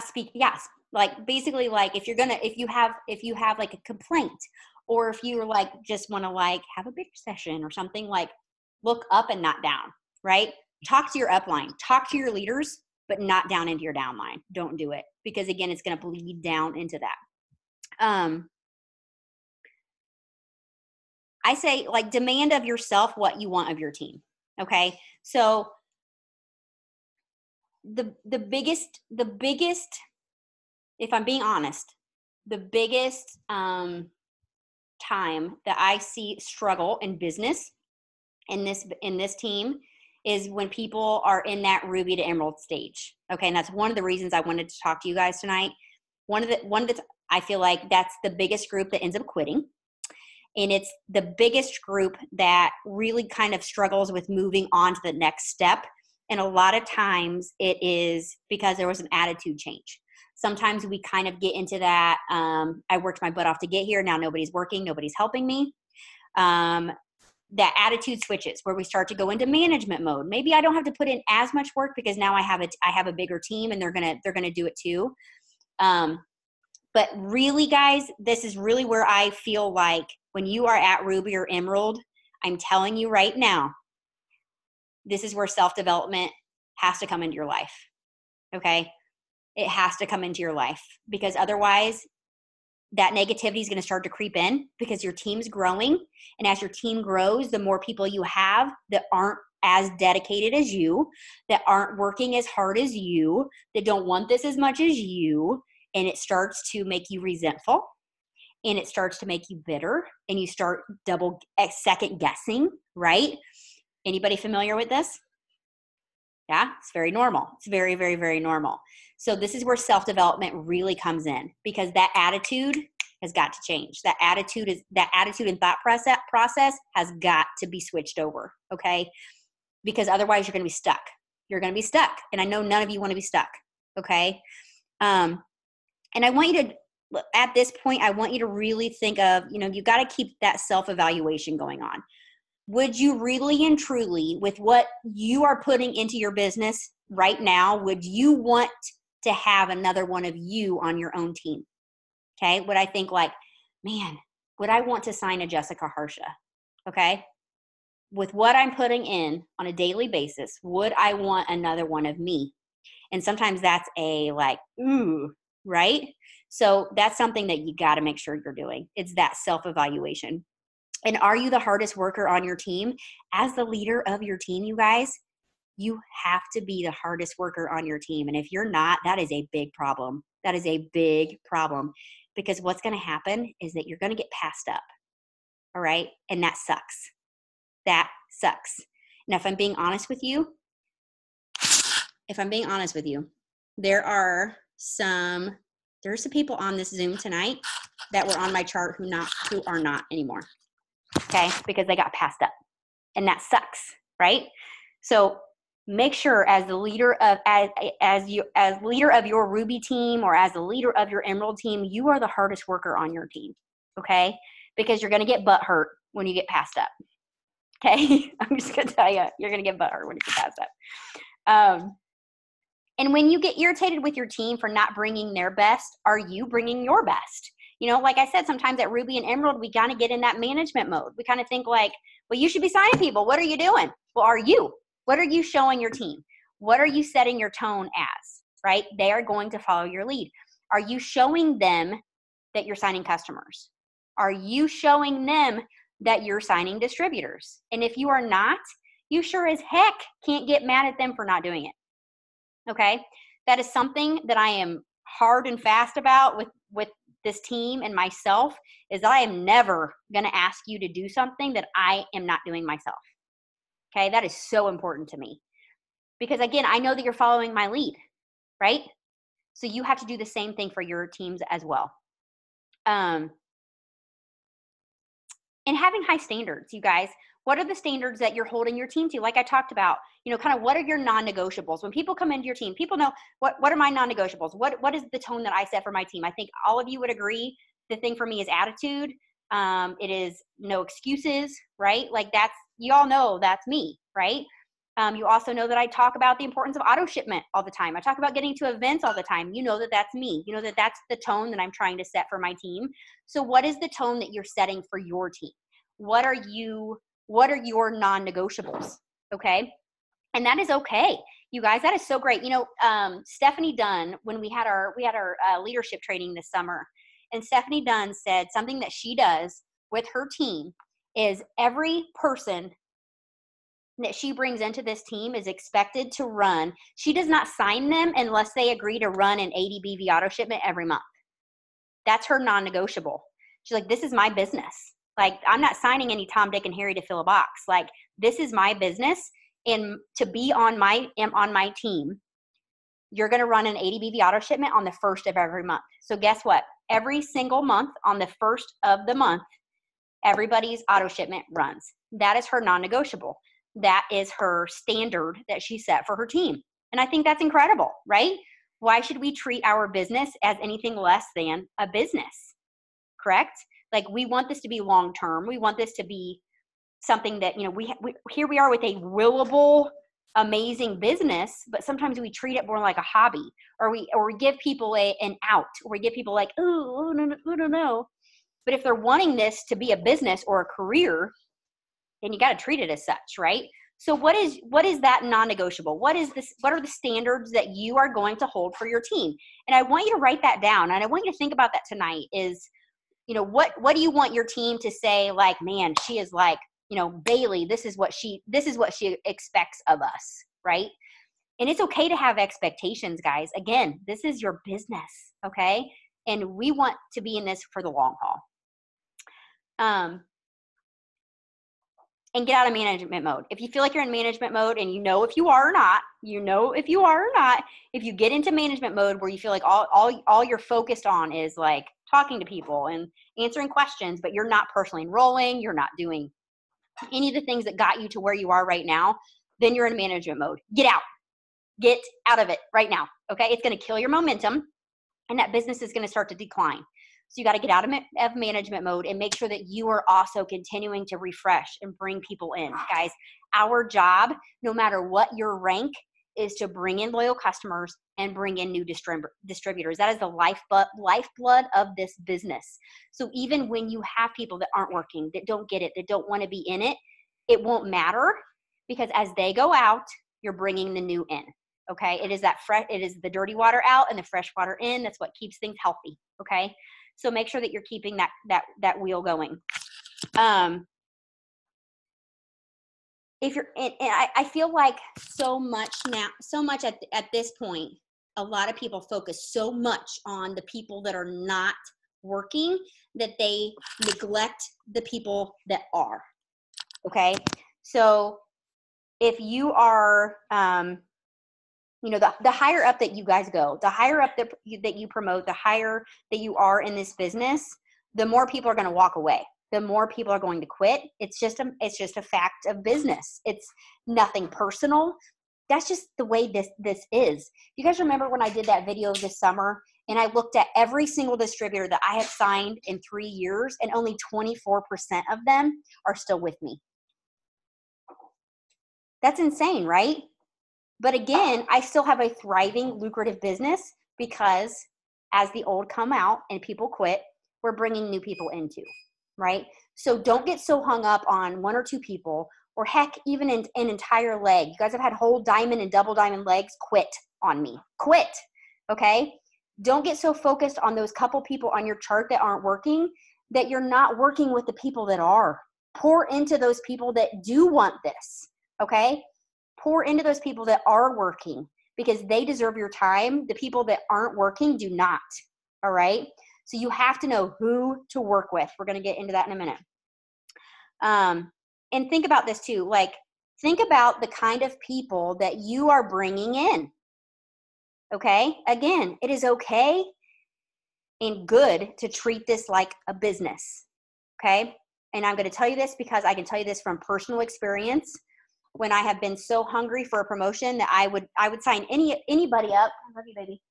speak. Yes. Like basically like if you have like a complaint, or if you like just want to like have a bigger session or something, like look up and not down, right? Talk to your upline, talk to your leaders, but not down into your downline. Don't do it, because again, it's going to bleed down into that. I say like demand of yourself what you want of your team. Okay. So the biggest, if I'm being honest, the biggest time that I see struggle in business in this team is when people are in that Ruby to Emerald stage. Okay, and that's one of the reasons I wanted to talk to you guys tonight. I feel like that's the biggest group that ends up quitting. And it's the biggest group that really kind of struggles with moving on to the next step. And a lot of times it is because there was an attitude change. Sometimes we kind of get into that, I worked my butt off to get here, now nobody's working, nobody's helping me. That attitude switches, where we start to go into management mode. Maybe I don't have to put in as much work because now I have a bigger team and they're gonna do it too. But really, guys, this is really where I feel like when you are at Ruby or Emerald, I'm telling you right now, this is where self-development has to come into your life, okay? It has to come into your life, because otherwise that negativity is going to start to creep in, because your team's growing. And as your team grows, the more people you have that aren't as dedicated as you, that aren't working as hard as you, that don't want this as much as you, and it starts to make you resentful, and it starts to make you bitter, and you start second guessing, right? Anybody familiar with this? Yeah, it's very normal. It's very, very, very normal. So this is where self-development really comes in, because that attitude has got to change. That attitude and thought process has got to be switched over, okay? Because otherwise you're going to be stuck. You're going to be stuck. And I know none of you want to be stuck, okay? And I want you to, at this point, I want you to really think of, you got to keep that self-evaluation going on. Would you really and truly, with what you are putting into your business right now, would you want to have another one of you on your own team? Okay. Would I think like, man, would I want to sign a Jessica Harsha? Okay. With what I'm putting in on a daily basis, would I want another one of me? And sometimes that's a like, ooh, right? So that's something that you got to make sure you're doing. It's that self-evaluation. And are you the hardest worker on your team? As the leader of your team, you guys, you have to be the hardest worker on your team. And if you're not, that is a big problem. That is a big problem, because what's going to happen is that you're going to get passed up. All right. And that sucks. That sucks. Now, if I'm being honest with you, there are some people on this Zoom tonight that were on my chart who are not anymore. Okay. Because they got passed up, and that sucks. Right. So make sure, as the leader of, as leader of your Ruby team, or as the leader of your Emerald team, you are the hardest worker on your team. Okay. Because you're going to get butt hurt when you get passed up. Okay. I'm just going to tell you, you're going to get butt hurt when you get passed up. And when you get irritated with your team for not bringing their best, are you bringing your best? You know, like I said, sometimes at Ruby and Emerald, we kind of get in that management mode. We kind of think like, well, you should be signing people. What are you doing? Well, are you? What are you showing your team? What are you setting your tone as, right? They are going to follow your lead. Are you showing them that you're signing customers? Are you showing them that you're signing distributors? And if you are not, you sure as heck can't get mad at them for not doing it. Okay. That is something that I am hard and fast about with this team and myself, is that I am never going to ask you to do something that I am not doing myself. Okay. That is so important to me, because again, I know that you're following my lead, right? So you have to do the same thing for your teams as well. And having high standards, you guys. What are the standards that you're holding your team to? Like I talked about, you know, kind of what are your non-negotiables? When people come into your team, people know what are my non-negotiables? What is the tone that I set for my team? I think all of you would agree. The thing for me is attitude. It is no excuses, right? Like you all know that's me, right? You also know that I talk about the importance of auto shipment all the time. I talk about getting to events all the time. You know that that's me. You know that that's the tone that I'm trying to set for my team. So what is the tone that you're setting for your team? What are your non-negotiables? Okay. And that is okay. You guys, that is so great. You know, Stephanie Dunn, when we had our leadership training this summer, and Stephanie Dunn said something that she does with her team is every person that she brings into this team is expected to run. She does not sign them unless they agree to run an 80 BV auto shipment every month. That's her non-negotiable. She's like, this is my business. Like, I'm not signing any Tom, Dick, and Harry to fill a box. Like, this is my business. And to be on my team, you're going to run an 80 BV auto shipment on the first of every month. So guess what? Every single month on the first of the month, everybody's auto shipment runs. That is her non-negotiable. That is her standard that she set for her team. And I think that's incredible, right? Why should we treat our business as anything less than a business? Correct? Like, we want this to be long-term. We want this to be something that, you know, here we are with a willable, amazing business, but sometimes we treat it more like a hobby, or we give people an out, or we give people like, oh, no. But if they're wanting this to be a business or a career, then you got to treat it as such, right? So what is that non-negotiable? What are the standards that you are going to hold for your team? And I want you to write that down, and I want you to think about that tonight. Is, you know, what do you want your team to say? Like, man, she is like, you know, Bailey, this is what she expects of us, right? And it's okay to have expectations, guys. Again, this is your business, okay? And we want to be in this for the long haul. And get out of management mode. If you feel like you're in management mode, and you know if you are or not, if you get into management mode where you feel like all you're focused on is like talking to people and answering questions, but you're not personally enrolling, you're not doing any of the things that got you to where you are right now, then you're in management mode. Get out of it right now. Okay. It's going to kill your momentum, and that business is going to start to decline. So you got to get out of management mode and make sure that you are also continuing to refresh and bring people in. Guys, our job, no matter what your rank, is to bring in loyal customers and bring in new distributors. That is the lifeblood of this business. So even when you have people that aren't working, that don't get it, that don't want to be in it, it won't matter, because as they go out, you're bringing the new in. Okay, it is the dirty water out and the fresh water in. That's what keeps things healthy. Okay, so make sure that you're keeping that wheel going. If you're, and I feel like so much at this point, a lot of people focus so much on the people that are not working that they neglect the people that are. Okay, so if you are, the higher up that you guys go, the higher up that you promote, the higher that you are in this business, the more people are going to walk away. The more people are going to quit. It's just a fact of business. It's nothing personal. That's just the way this is. You guys remember when I did that video this summer and I looked at every single distributor that I have signed in 3 years, and only 24% of them are still with me. That's insane, right? But again, I still have a thriving, lucrative business because as the old come out and people quit, we're bringing new people in too. Right? So don't get so hung up on 1 or 2 people, or heck, even an entire leg. You guys have had whole diamond and double diamond legs quit on me. Quit. Okay? Don't get so focused on those couple people on your chart that aren't working that you're not working with the people that are. Pour into those people that do want this. Okay? Pour into those people that are working, because they deserve your time. The people that aren't working do not. All right? So you have to know who to work with. We're going to get into that in a minute. And think about this too. Like, think about the kind of people that you are bringing in. Okay? Again, it is okay and good to treat this like a business. Okay? And I'm going to tell you this because I can tell you this from personal experience. When I have been so hungry for a promotion that I would sign anybody up, I love you, baby,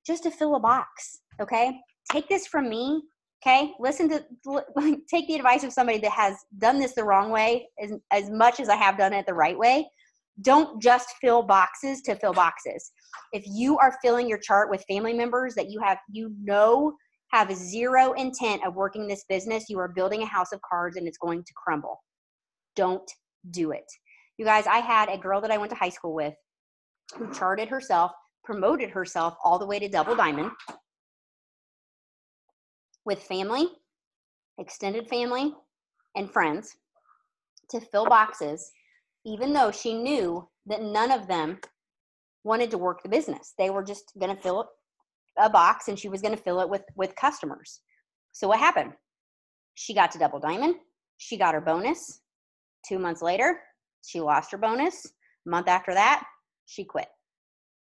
just to fill a box. Okay? Take this from me, okay? Take the advice of somebody that has done this the wrong way as much as I have done it the right way. Don't just fill boxes to fill boxes. If you are filling your chart with family members that you have zero intent of working this business, you are building a house of cards and it's going to crumble. Don't do it. You guys, I had a girl that I went to high school with who charted herself, promoted herself all the way to double diamond, with family, extended family, and friends to fill boxes, even though she knew that none of them wanted to work the business. They were just going to fill a box, and she was going to fill it with customers. So what happened? She got to double diamond. She got her bonus. 2 months later, she lost her bonus. A month after that, she quit.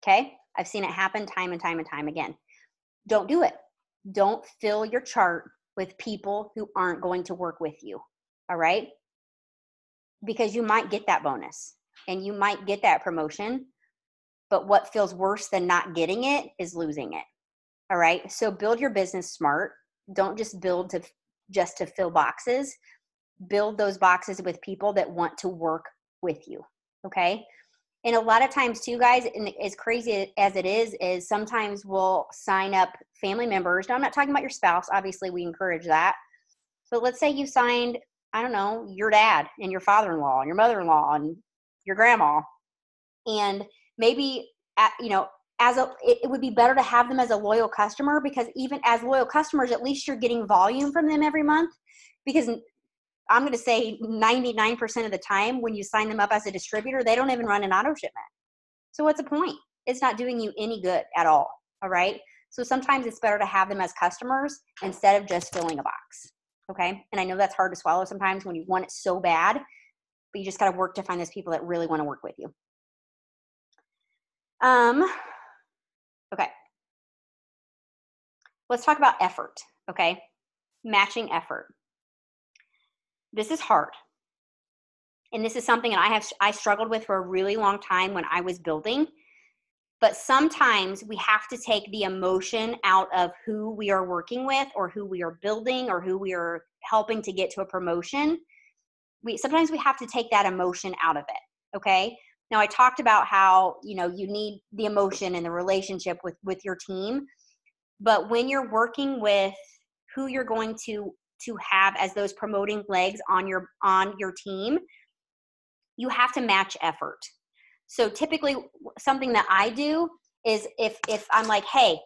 Okay? I've seen it happen time and time and time again. Don't do it. Don't fill your chart with people who aren't going to work with you. All right? Because you might get that bonus and you might get that promotion, but what feels worse than not getting it is losing it. All right? So build your business smart. Don't just build to fill boxes. Build those boxes with people that want to work with you. Okay? And a lot of times too, guys, and as crazy as it is sometimes we'll sign up family members. Now, I'm not talking about your spouse. Obviously, we encourage that. But let's say you signed, I don't know, your dad and your father-in-law and your mother-in-law and your grandma. And maybe, it would be better to have them as a loyal customer, because even as loyal customers, at least you're getting volume from them every month. Because I'm going to say 99% of the time when you sign them up as a distributor, they don't even run an auto shipment. So what's the point? It's not doing you any good at all. All right. So sometimes it's better to have them as customers instead of just filling a box. Okay. And I know that's hard to swallow sometimes when you want it so bad, but you just got to work to find those people that really want to work with you. Okay. Let's talk about effort. Okay. Matching effort. This is hard. And this is something that I struggled with for a really long time when I was building. But sometimes we have to take the emotion out of who we are working with or who we are building or who we are helping to get to a promotion. Sometimes we have to take that emotion out of it. Okay. Now I talked about how, you know, you need the emotion and the relationship with your team, but when you're working with who you're going to have as those promoting legs on your team, you have to match effort. So typically something that I do is if I'm like, hey,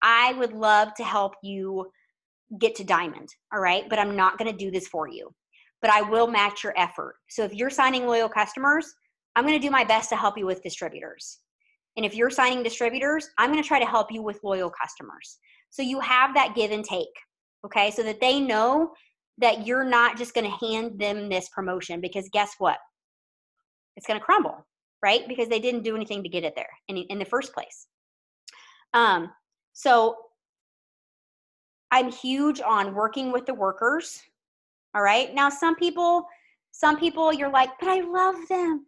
I would love to help you get to diamond, all right, but I'm not going to do this for you, but I will match your effort. So if you're signing loyal customers, I'm going to do my best to help you with distributors. And if you're signing distributors, I'm going to try to help you with loyal customers. So you have that give and take, okay, so that they know that you're not just going to hand them this promotion, because guess what? It's going to crumble, right? Because they didn't do anything to get it there in the first place. So I'm huge on working with the workers. All right. Now, some people you're like, but I love them,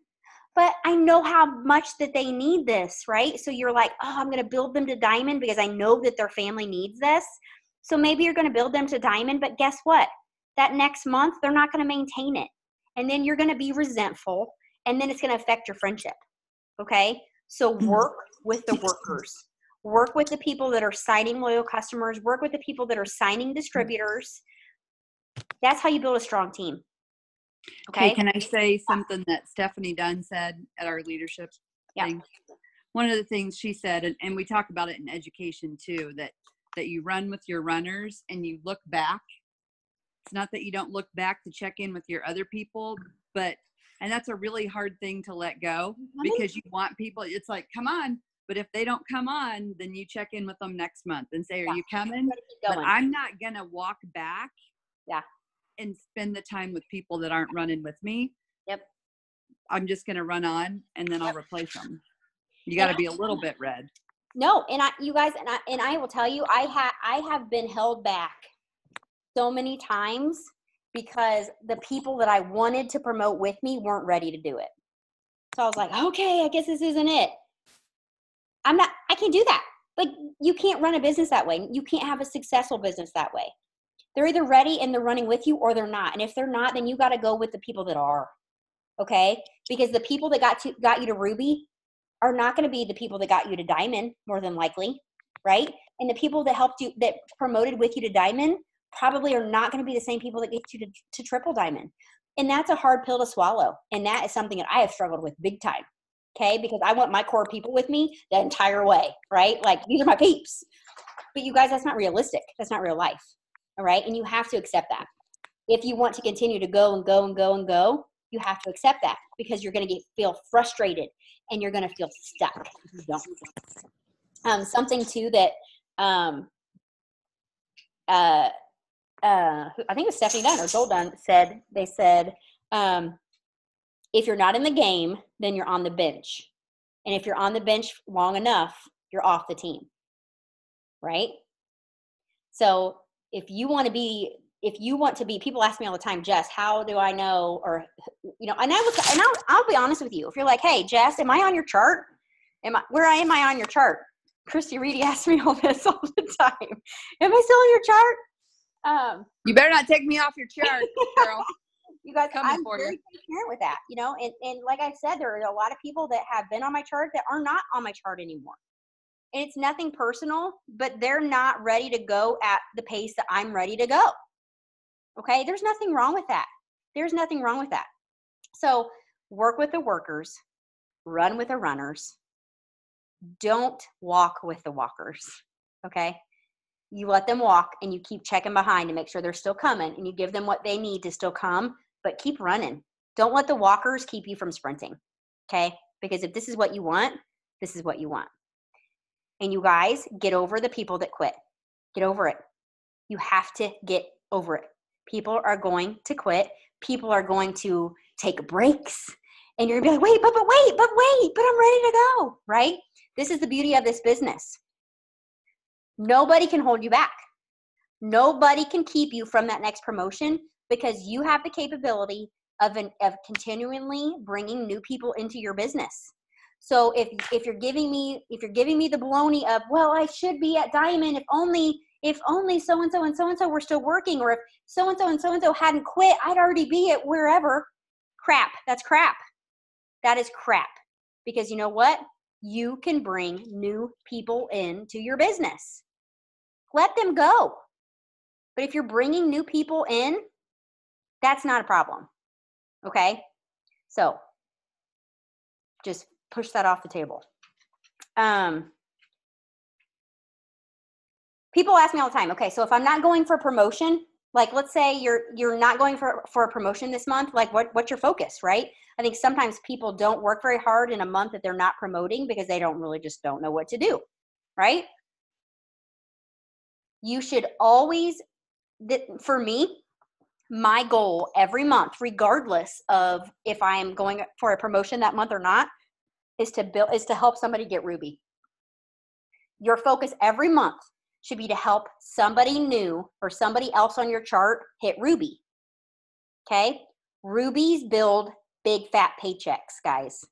but I know how much that they need this, right? So you're like, oh, I'm going to build them to diamond because I know that their family needs this. So maybe you're going to build them to diamond, but guess what? That next month, they're not going to maintain it. And then you're going to be resentful, and then it's going to affect your friendship. Okay. So work with the workers. Work with the people that are signing loyal customers. Work with the people that are signing distributors. That's how you build a strong team. Okay. Hey, can I say something that Stephanie Dunn said at our leadership thing? One of the things she said, and we talk about it in education too, that you run with your runners and you look back. It's not that you don't look back to check in with your other people, and that's a really hard thing to let go, because you want people, it's like, come on. But if they don't come on, then you check in with them next month and say, are you coming? But I'm not going to walk back and spend the time with people that aren't running with me. Yep. I'm just going to run on, and then I'll replace them. You got to be a little bit red. No, and you guys, and I will tell you, I have been held back so many times because the people that I wanted to promote with me weren't ready to do it. So I was like, okay, I guess this isn't it. I can't do that. Like, you can't run a business that way. You can't have a successful business that way. They're either ready and they're running with you, or they're not. And if they're not, then you got to go with the people that are. Okay? Because the people that got you to Ruby are not going to be the people that got you to diamond, more than likely, right? And the people that helped you, that promoted with you to diamond, probably are not going to be the same people that get you to triple diamond. And that's a hard pill to swallow. And that is something that I have struggled with big time. Okay, because I want my core people with me the entire way, right? Like, these are my peeps. But you guys, that's not realistic. That's not real life, all right? And you have to accept that. If you want to continue to go and go and go and go, you have to accept that, because you're going to feel frustrated and you're going to feel stuck if you don't. Something too that I think it was Stephanie Dunn or Joel Dunn said. They said, if you're not in the game, then you're on the bench. And if you're on the bench long enough, you're off the team, right? So if you want to be, people ask me all the time, Jess, how do I know? Or, you know, and I'll be honest with you. If you're like, hey, Jess, am I on your chart? Where am I on your chart? Christy Reedy asks me all this all the time. Am I still on your chart? You better not take me off your chart, girl. You guys, I'm very transparent with that, you know, and like I said, there are a lot of people that have been on my chart that are not on my chart anymore. And it's nothing personal, but they're not ready to go at the pace that I'm ready to go. Okay. There's nothing wrong with that. There's nothing wrong with that. So work with the workers, run with the runners. Don't walk with the walkers. Okay. You let them walk and you keep checking behind to make sure they're still coming, and you give them what they need to still come, but keep running. Don't let the walkers keep you from sprinting. Okay. Because if this is what you want, this is what you want. And you guys, get over the people that quit. Get over it. You have to get over it. People are going to quit. People are going to take breaks. And you're going to be like, but I'm ready to go, right? This is the beauty of this business. Nobody can hold you back. Nobody can keep you from that next promotion, because you have the capability of continually bringing new people into your business. So if you're giving me the baloney of, well, I should be at diamond if only so and so and so and so were still working, or if so and so and so and so hadn't quit, I'd already be at wherever. Crap. That's crap. That is crap. because you know what? You can bring new people into your business. Let them go. But if you're bringing new people in, that's not a problem. Okay? So just push that off the table. People ask me all the time, okay, so if I'm not going for promotion, like let's say you're not going for a promotion this month, like what's your focus, right? I think sometimes people don't work very hard in a month that they're not promoting because they don't know what to do, right? You should always, for me, my goal every month, regardless of if I am going for a promotion that month or not, is to help somebody get Ruby. Your focus every month should be to help somebody new or somebody else on your chart hit Ruby. Okay? Rubies build big fat paychecks, guys.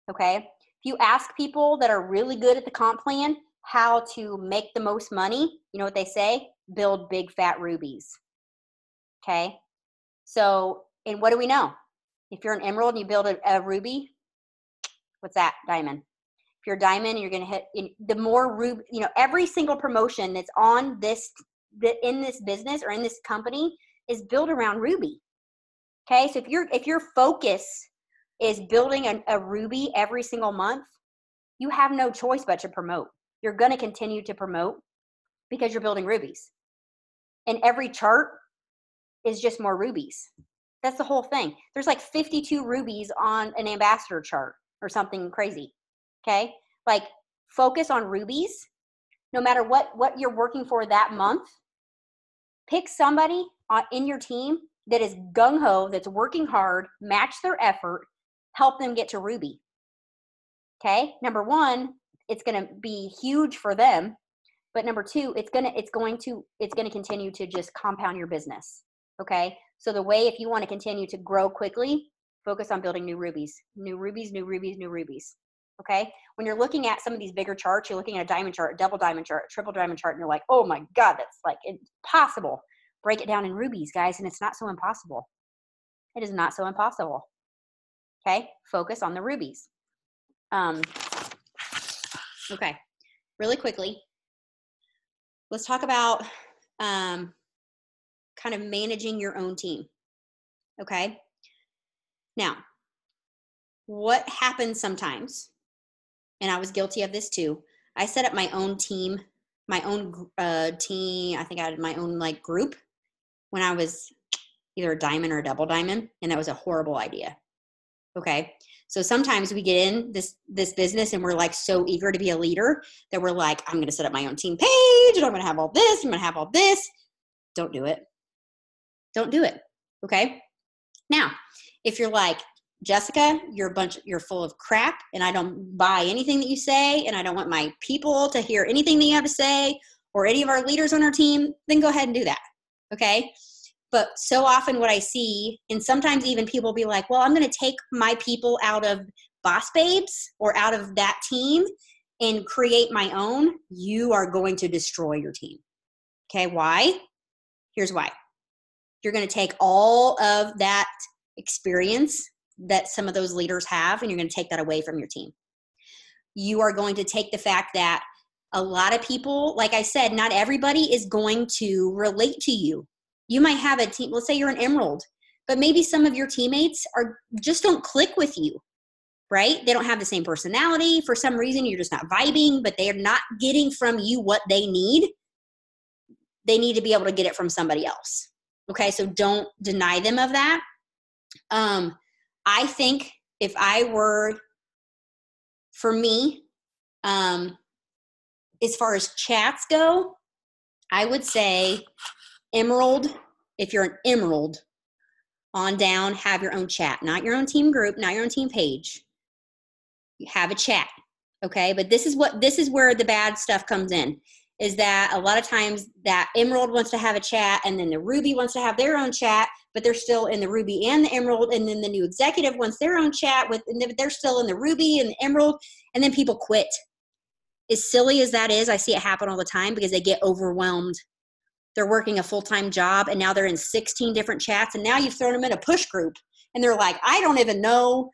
Okay? If you ask people that are really good at the comp plan how to make the most money, you know what they say? Build big fat rubies. Okay? So, and what do we know? If you're an emerald and you build a ruby, what's that? Diamond. If you're a diamond, you're going to hit the more ruby, you know, every single promotion that's on in this business or in this company is built around ruby. Okay. So if your focus is building a ruby every single month, you have no choice but to promote. You're going to continue to promote because you're building rubies. And every chart is just more rubies. That's the whole thing. There's like 52 rubies on an ambassador chart or something crazy. Okay? Like focus on rubies. No matter what you're working for that month, pick somebody in your team that is gung-ho, that's working hard, match their effort, help them get to Ruby. Okay? Number one, it's going to be huge for them. But number two, it's going to continue to just compound your business. Okay? So the way, if you want to continue to grow quickly, focus on building new rubies, new rubies, new rubies, new rubies. Okay? When you're looking at some of these bigger charts, you're looking at a diamond chart, a double diamond chart, a triple diamond chart, and you're like, oh my God, that's like impossible. Break it down in rubies, guys, and it's not so impossible. It is not so impossible. Okay? Focus on the rubies. Okay. Really quickly, let's talk about kind of managing your own team. Okay? Now, what happens sometimes, and I was guilty of this too, I set up my own team, I think I had my own like group when I was either a diamond or a double diamond, and that was a horrible idea. Okay? So sometimes we get in this business and we're like so eager to be a leader that we're like, I'm going to set up my own team page and I'm going to have all this, I'm going to have all this. Don't do it. Don't do it. Okay? Now, if you're like, Jessica, you're full of crap and I don't buy anything that you say and I don't want my people to hear anything that you have to say or any of our leaders on our team, then go ahead and do that. Okay? But so often what I see, and sometimes even people will be like, well, I'm going to take my people out of Boss Babes or out of that team and create my own. You are going to destroy your team. Okay? Why? Here's why. You're going to take all of that experience that some of those leaders have, and you're going to take that away from your team. You are going to take the fact that a lot of people, like I said, not everybody is going to relate to you. You might have a team, let's say you're an emerald, but maybe some of your teammates just don't click with you, right? They don't have the same personality. For some reason, you're just not vibing, but they are not getting from you what they need. They need to be able to get it from somebody else. Okay, so don't deny them of that. I think if I were, for me, as far as chats go, I would say emerald, if you're an emerald on down, have your own chat, not your own team group, not your own team page. You have a chat. Okay. But this is where the bad stuff comes in, is that a lot of times that emerald wants to have a chat and then the ruby wants to have their own chat, but they're still in the ruby and the emerald. And then the new executive wants their own chat and they're still in the ruby and the emerald. And then people quit. As silly as that is, I see it happen all the time because they get overwhelmed. They're working a full-time job and now they're in 16 different chats and now you've thrown them in a push group and they're like, I don't even know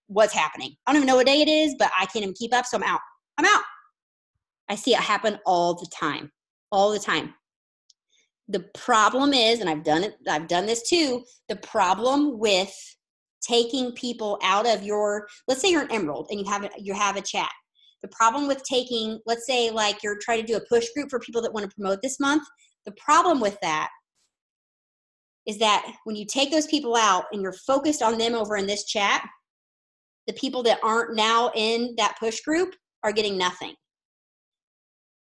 what's happening. I don't even know what day it is, but I can't even keep up. So I'm out. I'm out. I see it happen all the time, all the time. The problem is, and I've done this too, the problem with taking people out of your, let's say you're an Emerald and you have a chat. The problem with taking, let's say like you're trying to do a push group for people that want to promote this month. The problem with that is that when you take those people out and you're focused on them over in this chat, the people that aren't now in that push group are getting nothing.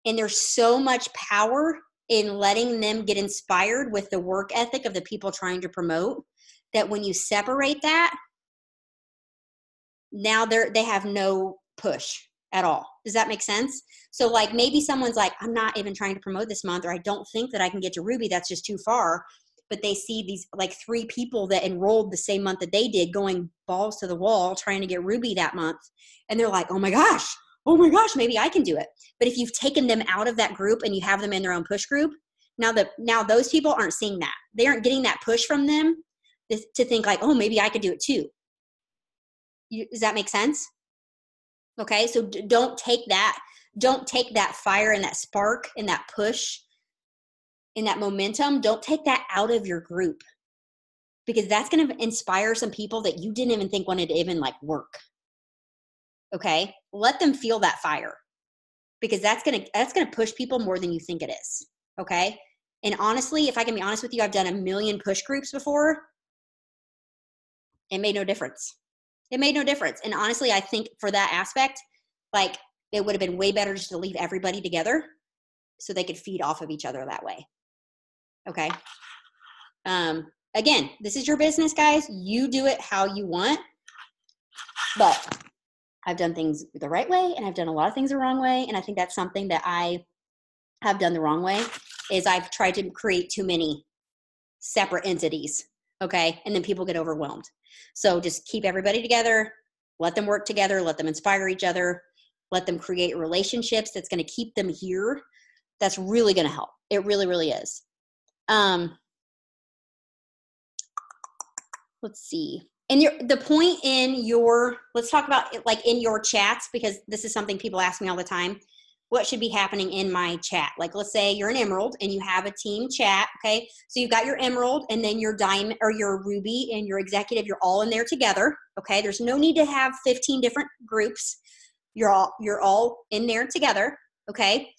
And there's so much power in letting them get inspired with the work ethic of the people trying to promote, that when you separate that, now they have no push at all. Does that make sense? So like maybe someone's like, I'm not even trying to promote this month, or I don't think that I can get to Ruby. That's just too far. But they see these like 3 people that enrolled the same month that they did going balls to the wall trying to get Ruby that month. And they're like, oh my gosh, maybe I can do it. But if you've taken them out of that group and you have them in their own push group, now those people aren't seeing that. They aren't getting that push from them to think like, oh, maybe I could do it too. Does that make sense? Okay, so don't take that fire and that spark and that push and that momentum. Don't take that out of your group, because that's going to inspire some people that you didn't even think wanted to even like work. Okay, let them feel that fire, because that's gonna push people more than you think it is. Okay, and honestly, if I can be honest with you, I've done a million push groups before. It made no difference. It made no difference. And honestly, I think for that aspect, like it would have been way better just to leave everybody together so they could feed off of each other that way. Okay. Again, this is your business, guys. You do it how you want, but I've done things the right way and I've done a lot of things the wrong way. And I think that's something that I have done the wrong way, is I've tried to create too many separate entities. Okay. And then people get overwhelmed. So just keep everybody together, let them work together, let them inspire each other, let them create relationships that's going to keep them here. That's really going to help. It really, really is. Let's see. And the point in your, let's talk about it like in your chats, because this is something people ask me all the time. What should be happening in my chat? Like, let's say you're an Emerald and you have a team chat. Okay. So you've got your Emerald and then your Diamond or your Ruby and your Executive, you're all in there together. Okay. There's no need to have 15 different groups. You're all in there together. Okay.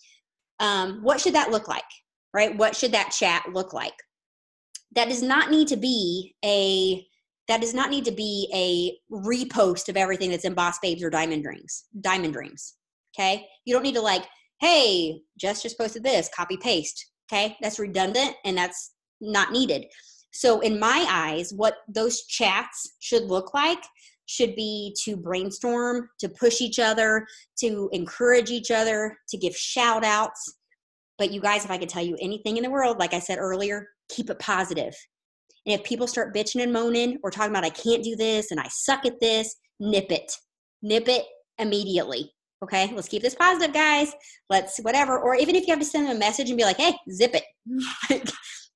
What should that look like? Right? What should that chat look like? That does not need to be a repost of everything that's in Boss Babes or Diamond Dreams. Okay. You don't need to like, hey, Jess just posted this, copy paste. Okay. That's redundant and that's not needed. So in my eyes, what those chats should look like should be to brainstorm, to push each other, to encourage each other, to give shout outs. But you guys, if I could tell you anything in the world, like I said earlier, keep it positive. And if people start bitching and moaning or talking about, I can't do this and I suck at this, nip it immediately. Okay, let's keep this positive, guys. Let's whatever. Or even if you have to send them a message and be like, hey, zip it.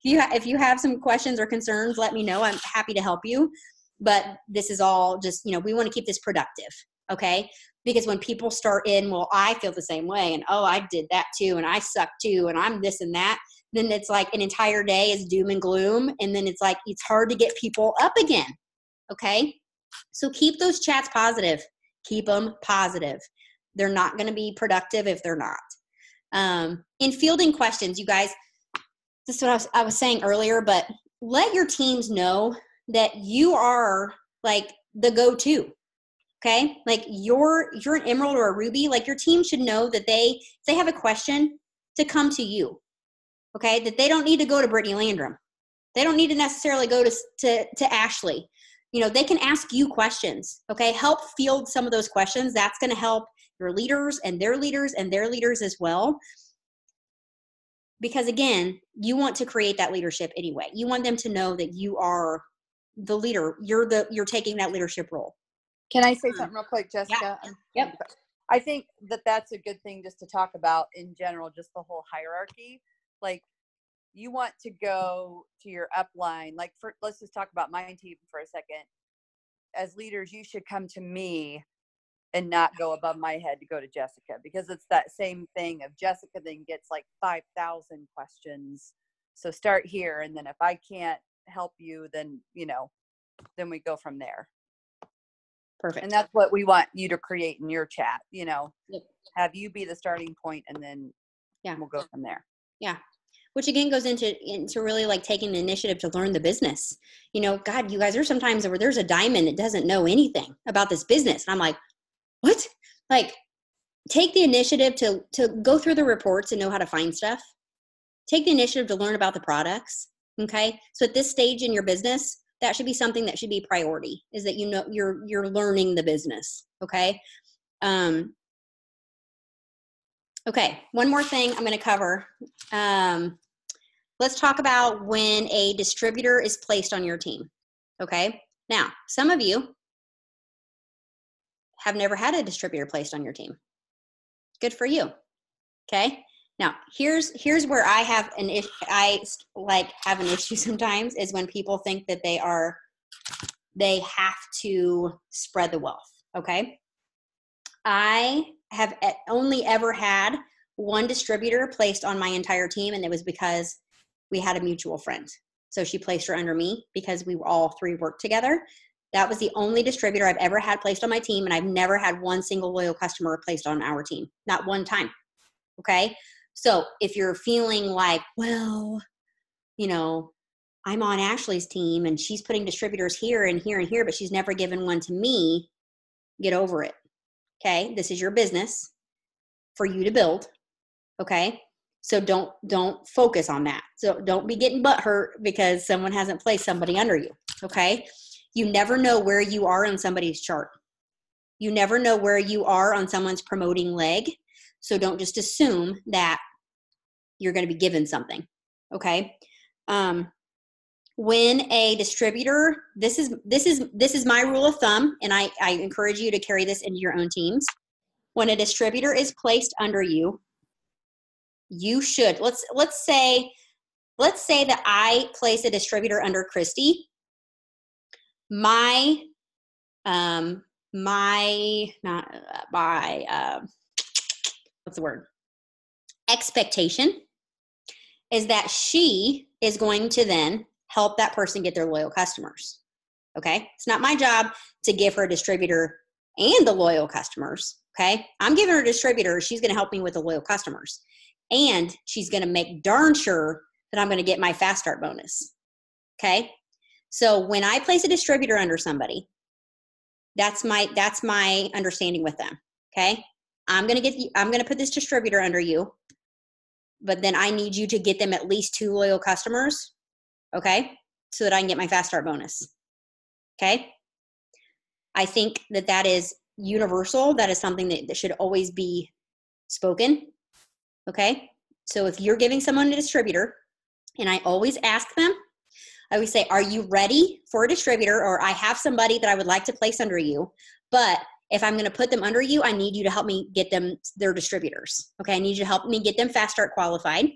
If you have some questions or concerns, let me know. I'm happy to help you. But this is all just, we want to keep this productive. Okay, because when people start in, well, I feel the same way. And, oh, I did that too. And I suck too. And I'm this and that. Then it's like an entire day is doom and gloom. And then it's like, it's hard to get people up again. Okay. So keep those chats positive. Keep them positive. They're not going to be productive if they're not. In fielding questions, you guys, this is what I was saying earlier, but let your teams know that you are like the go-to. Okay. Like you're an Emerald or a Ruby, like your team should know that if they have a question, to come to you. Okay. That they don't need to go to Brittany Landrum. They don't need to necessarily go to Ashley. They can ask you questions. Okay. Help field some of those questions. That's going to help your leaders and their leaders and their leaders as well. Because again, you want to create that leadership anyway. You want them to know that you are the leader. You're taking that leadership role. Can I say something real quick, Jessica? Yeah. Yep. I think that's a good thing just to talk about in general, just the whole hierarchy. Like, you want to go to your upline. Like, let's just talk about my team for a second. as leaders, you should come to me and not go above my head to go to Jessica, because it's that same thing of Jessica then gets like 5,000 questions. So start here. And then if I can't help you, then, then we go from there. Perfect. And that's what we want you to create in your chat, Yep. have you be the starting point, and then we'll go from there. Yeah. Which again goes into really like taking the initiative to learn the business. God, you guys, are sometimes where there's a diamond that doesn't know anything about this business. And I'm like, what? Like, take the initiative to go through the reports and know how to find stuff. Take the initiative to learn about the products. Okay. So at this stage in your business, that should be something that should be priority, is that, you're learning the business. Okay. Okay. One more thing I'm going to cover. Let's talk about when a distributor is placed on your team. Okay. Now, some of you have never had a distributor placed on your team. Good for you. Okay. Now, here's where I have an issue. Have an issue sometimes, is when people think that they have to spread the wealth. Okay. I have only ever had one distributor placed on my entire team, and it was because we had a mutual friend. So she placed her under me because we all three worked together. That was the only distributor I've ever had placed on my team, and I've never had one single loyal customer placed on our team. Not one time. Okay? So if you're feeling like, well, I'm on Ashley's team and she's putting distributors here and here and here, but she's never given one to me, get over it. Okay? This is your business for you to build. Okay? So don't focus on that. So don't be getting butthurt because someone hasn't placed somebody under you. Okay? You never know where you are on somebody's chart. You never know where you are on someone's promoting leg. So don't just assume that you're going to be given something. Okay? When a distributor, this is my rule of thumb, and I encourage you to carry this into your own teams. When a distributor is placed under you, you should, let's say that I place a distributor under Christy. My expectation is that she is going to then help that person get their loyal customers. Okay. It's not my job to give her a distributor and the loyal customers. Okay. I'm giving her a distributor. She's going to help me with the loyal customers, and she's going to make darn sure that I'm going to get my fast start bonus. Okay. So when I place a distributor under somebody, that's my understanding with them. Okay. I'm going to put this distributor under you, but then I need you to get them at least 2 loyal customers. Okay. So that I can get my fast start bonus. Okay. I think that is universal. That is something that should always be spoken. Okay. So if you're giving someone a distributor, and I always ask them, I always say, are you ready for a distributor? Or I have somebody that I would like to place under you, but if I'm going to put them under you, I need you to help me get them their distributors. Okay. I need you to help me get them fast start qualified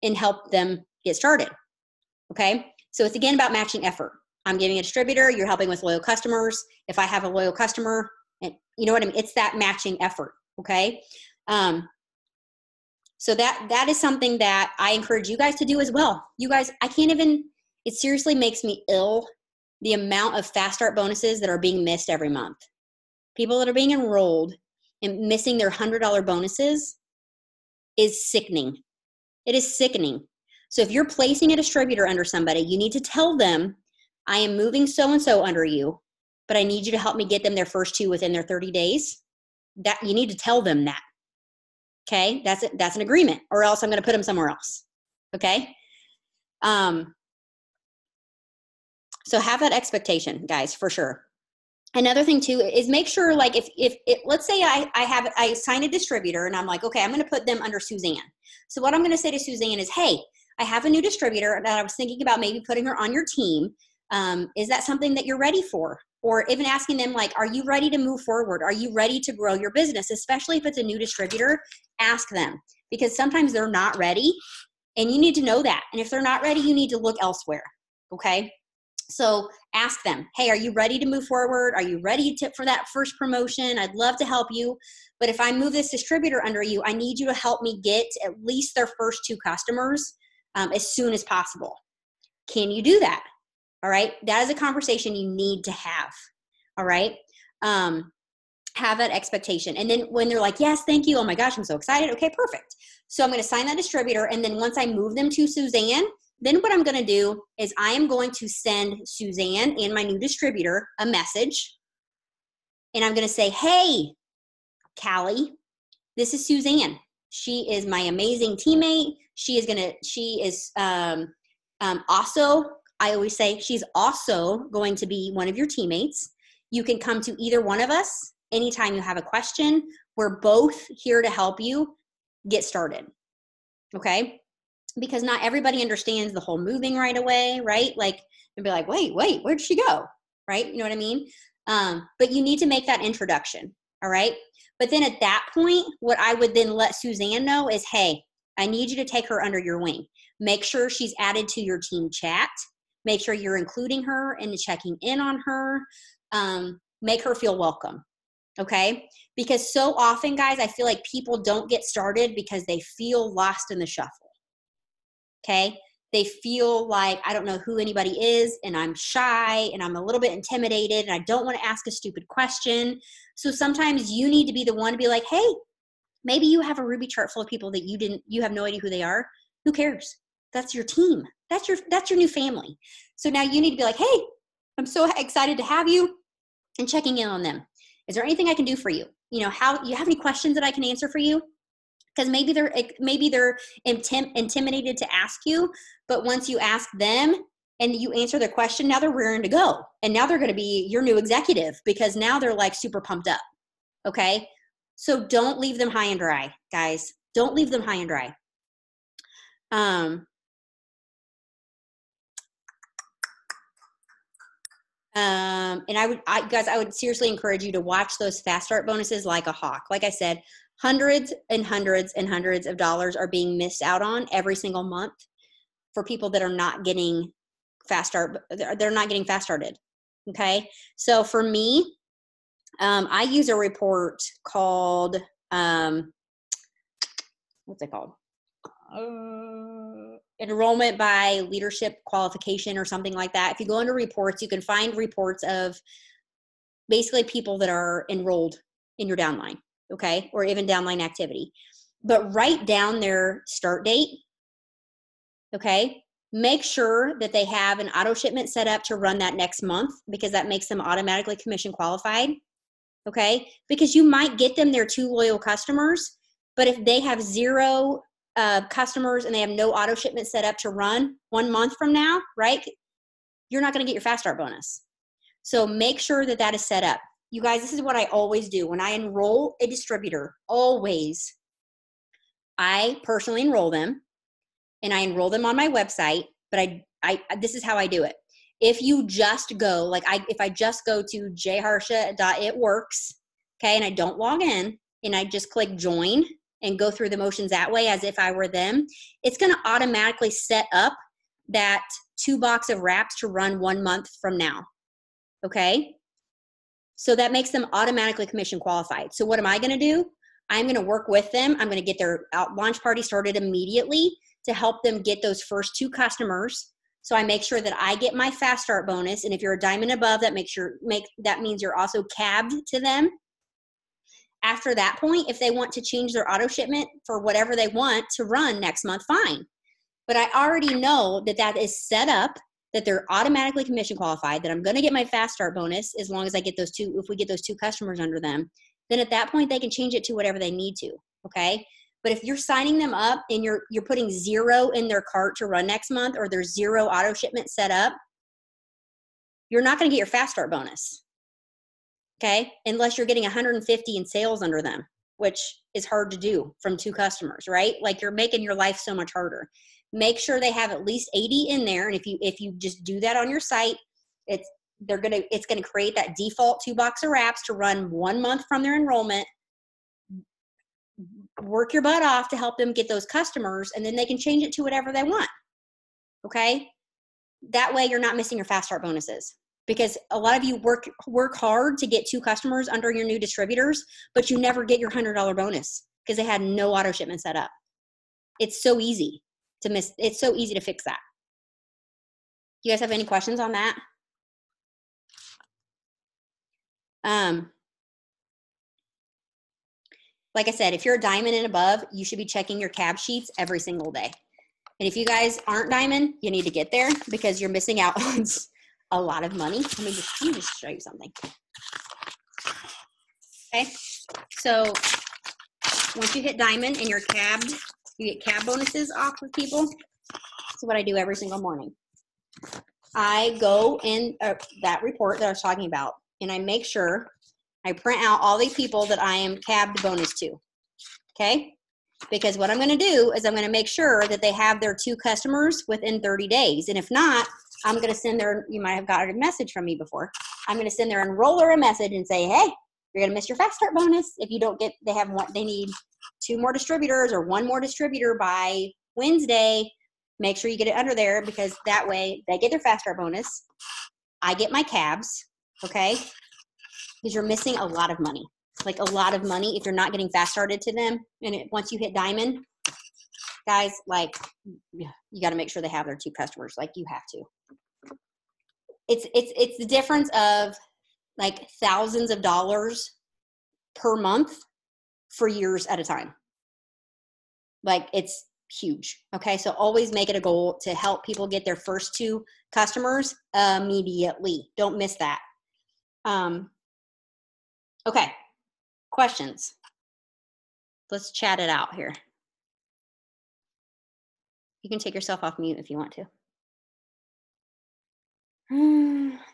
and help them get started. Okay. So it's again about matching effort. I'm giving a distributor, you're helping with loyal customers. If I have a loyal customer, and you know what I mean? It's that matching effort. Okay. So that is something that I encourage you guys to do as well. You guys, it seriously makes me ill, the amount of fast start bonuses that are being missed every month. People that are being enrolled and missing their $100 bonuses is sickening. It is sickening. So if you're placing a distributor under somebody, you need to tell them, I am moving so-and-so under you, but I need you to help me get them their first 2 within their 30 days. That you need to tell them that. Okay, that's an agreement, or else I'm going to put them somewhere else. Okay. So have that expectation, guys, for sure. Another thing too is make sure, like, if let's say I sign a distributor and I'm like, okay, I'm going to put them under Suzanne. So what I'm going to say to Suzanne is, hey, I have a new distributor that I was thinking about maybe putting her on your team. Is that something that you're ready for? Or even asking them, like, are you ready to move forward? Are you ready to grow your business? Especially if it's a new distributor, ask them, because sometimes they're not ready and you need to know that. And if they're not ready, you need to look elsewhere. Okay. So ask them, hey, are you ready to move forward? Are you ready for that first promotion? I'd love to help you. But if I move this distributor under you, I need you to help me get at least their first 2 customers as soon as possible. Can you do that? All right. That is a conversation you need to have. All right. Have that expectation. And then when they're like, yes, thank you. Oh my gosh, I'm so excited. Okay, perfect. So I'm going to sign that distributor. And then once I move them to Suzanne, then what I'm going to do is I am going to send Suzanne and my new distributor a message. And I'm going to say, hey, Callie, this is Suzanne. She is my amazing teammate. She is also, I always say, she's also going to be one of your teammates. You can come to either one of us anytime you have a question. We're both here to help you get started. Okay? Because not everybody understands the whole moving right away, right? Like, they'll be like, wait, where'd she go? Right? You know what I mean? But you need to make that introduction. All right? But then at that point, what I would then let Suzanne know is, hey, I need you to take her under your wing. Make sure she's added to your team chat. Make sure you're including her and checking in on her. Make her feel welcome. Okay? Because so often, guys, I feel like people don't get started because they feel lost in the shuffle. Okay? They feel like, I don't know who anybody is, and I'm shy, and I'm a little bit intimidated, and I don't want to ask a stupid question. So sometimes you need to be the one to be like, hey, maybe you have a Ruby chart full of people that you have no idea who they are. Who cares? That's your team. That's your new family. So now you need to be like, hey, I'm so excited to have you, and checking in on them. Is there anything I can do for you? You know, how you have any questions that I can answer for you? Because maybe they're intimidated to ask you, but once you ask them and you answer their question, now they're raring to go. And now they're going to be your new executive because now they're like super pumped up. Okay? So don't leave them high and dry, guys. Don't leave them high and dry. And I would seriously encourage you to watch those fast start bonuses like a hawk. Like I said, hundreds and hundreds and hundreds of dollars are being missed out on every single month for people that are not getting fast start. They're not getting fast started. Okay. So for me, I use a report called, what's it called? Enrollment by leadership qualification or something like that. If you go into reports, you can find reports of basically people that are enrolled in your downline, okay, or even downline activity. But write down their start date, okay? Make sure that they have an auto shipment set up to run that next month because that makes them automatically commission qualified, okay? Because you might get them their 2 loyal customers, but if they have 0 customers and they have no auto shipment set up to run 1 month from now, right? You're not going to get your fast start bonus. So make sure that that is set up. You guys, this is what I always do. When I enroll a distributor, always, I personally enroll them and I enroll them on my website, but this is how I do it. If you just go, if I just go to jharsha.itworks, okay, and I don't log in and I just click join and go through the motions that way as if I were them, it's going to automatically set up that 2 box of wraps to run 1 month from now. Okay? So that makes them automatically commission qualified. So what am I going to do? I'm going to work with them. I'm going to get their launch party started immediately to help them get those first 2 customers. So I make sure that I get my fast start bonus. And if you're a diamond above, that means you're also cabbed to them. After that point, if they want to change their auto shipment for whatever they want to run next month, fine. But I already know that that is set up, that they're automatically commission qualified, that I'm going to get my fast start bonus as long as I get those 2, if we get those 2 customers under them, then at that point they can change it to whatever they need to, okay? But if you're signing them up and you're putting 0 in their cart to run next month, or there's 0 auto shipment set up, you're not going to get your fast start bonus. Okay, unless you're getting 150 in sales under them, which is hard to do from 2 customers, right? Like, you're making your life so much harder. Make sure they have at least 80 in there, and if you just do that on your site, it's gonna create that default 2 box of wraps to run 1 month from their enrollment. Work your butt off to help them get those customers, and then they can change it to whatever they want. Okay, that way you're not missing your fast start bonuses, because a lot of you work hard to get 2 customers under your new distributors, but you never get your $100 bonus because they had no auto shipment set up. It's so easy to miss. It's so easy to fix that. You guys have any questions on that? Like I said, if you're a diamond and above, you should be checking your cab sheets every single day. And if you guys aren't diamond, you need to get there because you're missing out on a lot of money. Let me just show you something. Okay, so once you hit diamond and you're cabbed, you get cab bonuses off with people. That's what I do every single morning. I go in that report that I was talking about, and I make sure I print out all the people that I am cabbed bonus to, okay? Because what I'm going to do is I'm going to make sure that they have their 2 customers within 30 days. And if not, I'm going to send you might have gotten a message from me before. I'm going to send their enroller a message and say, hey, you're going to miss your fast start bonus if you don't get, they need 2 more distributors or 1 more distributor by Wednesday. Make sure you get it under there, because that way they get their fast start bonus. I get my cabs, okay? Because you're missing a lot of money, like a lot of money if you're not getting fast started to them. And once you hit diamond, guys, like you got to make sure they have their 2 customers. Like you have to. It's the difference of like thousands of dollars per month for years at a time. Like it's huge. Okay. So always make it a goal to help people get their first 2 customers immediately. Don't miss that. Okay. Questions. Let's chat it out here. You can take yourself off mute if you want to.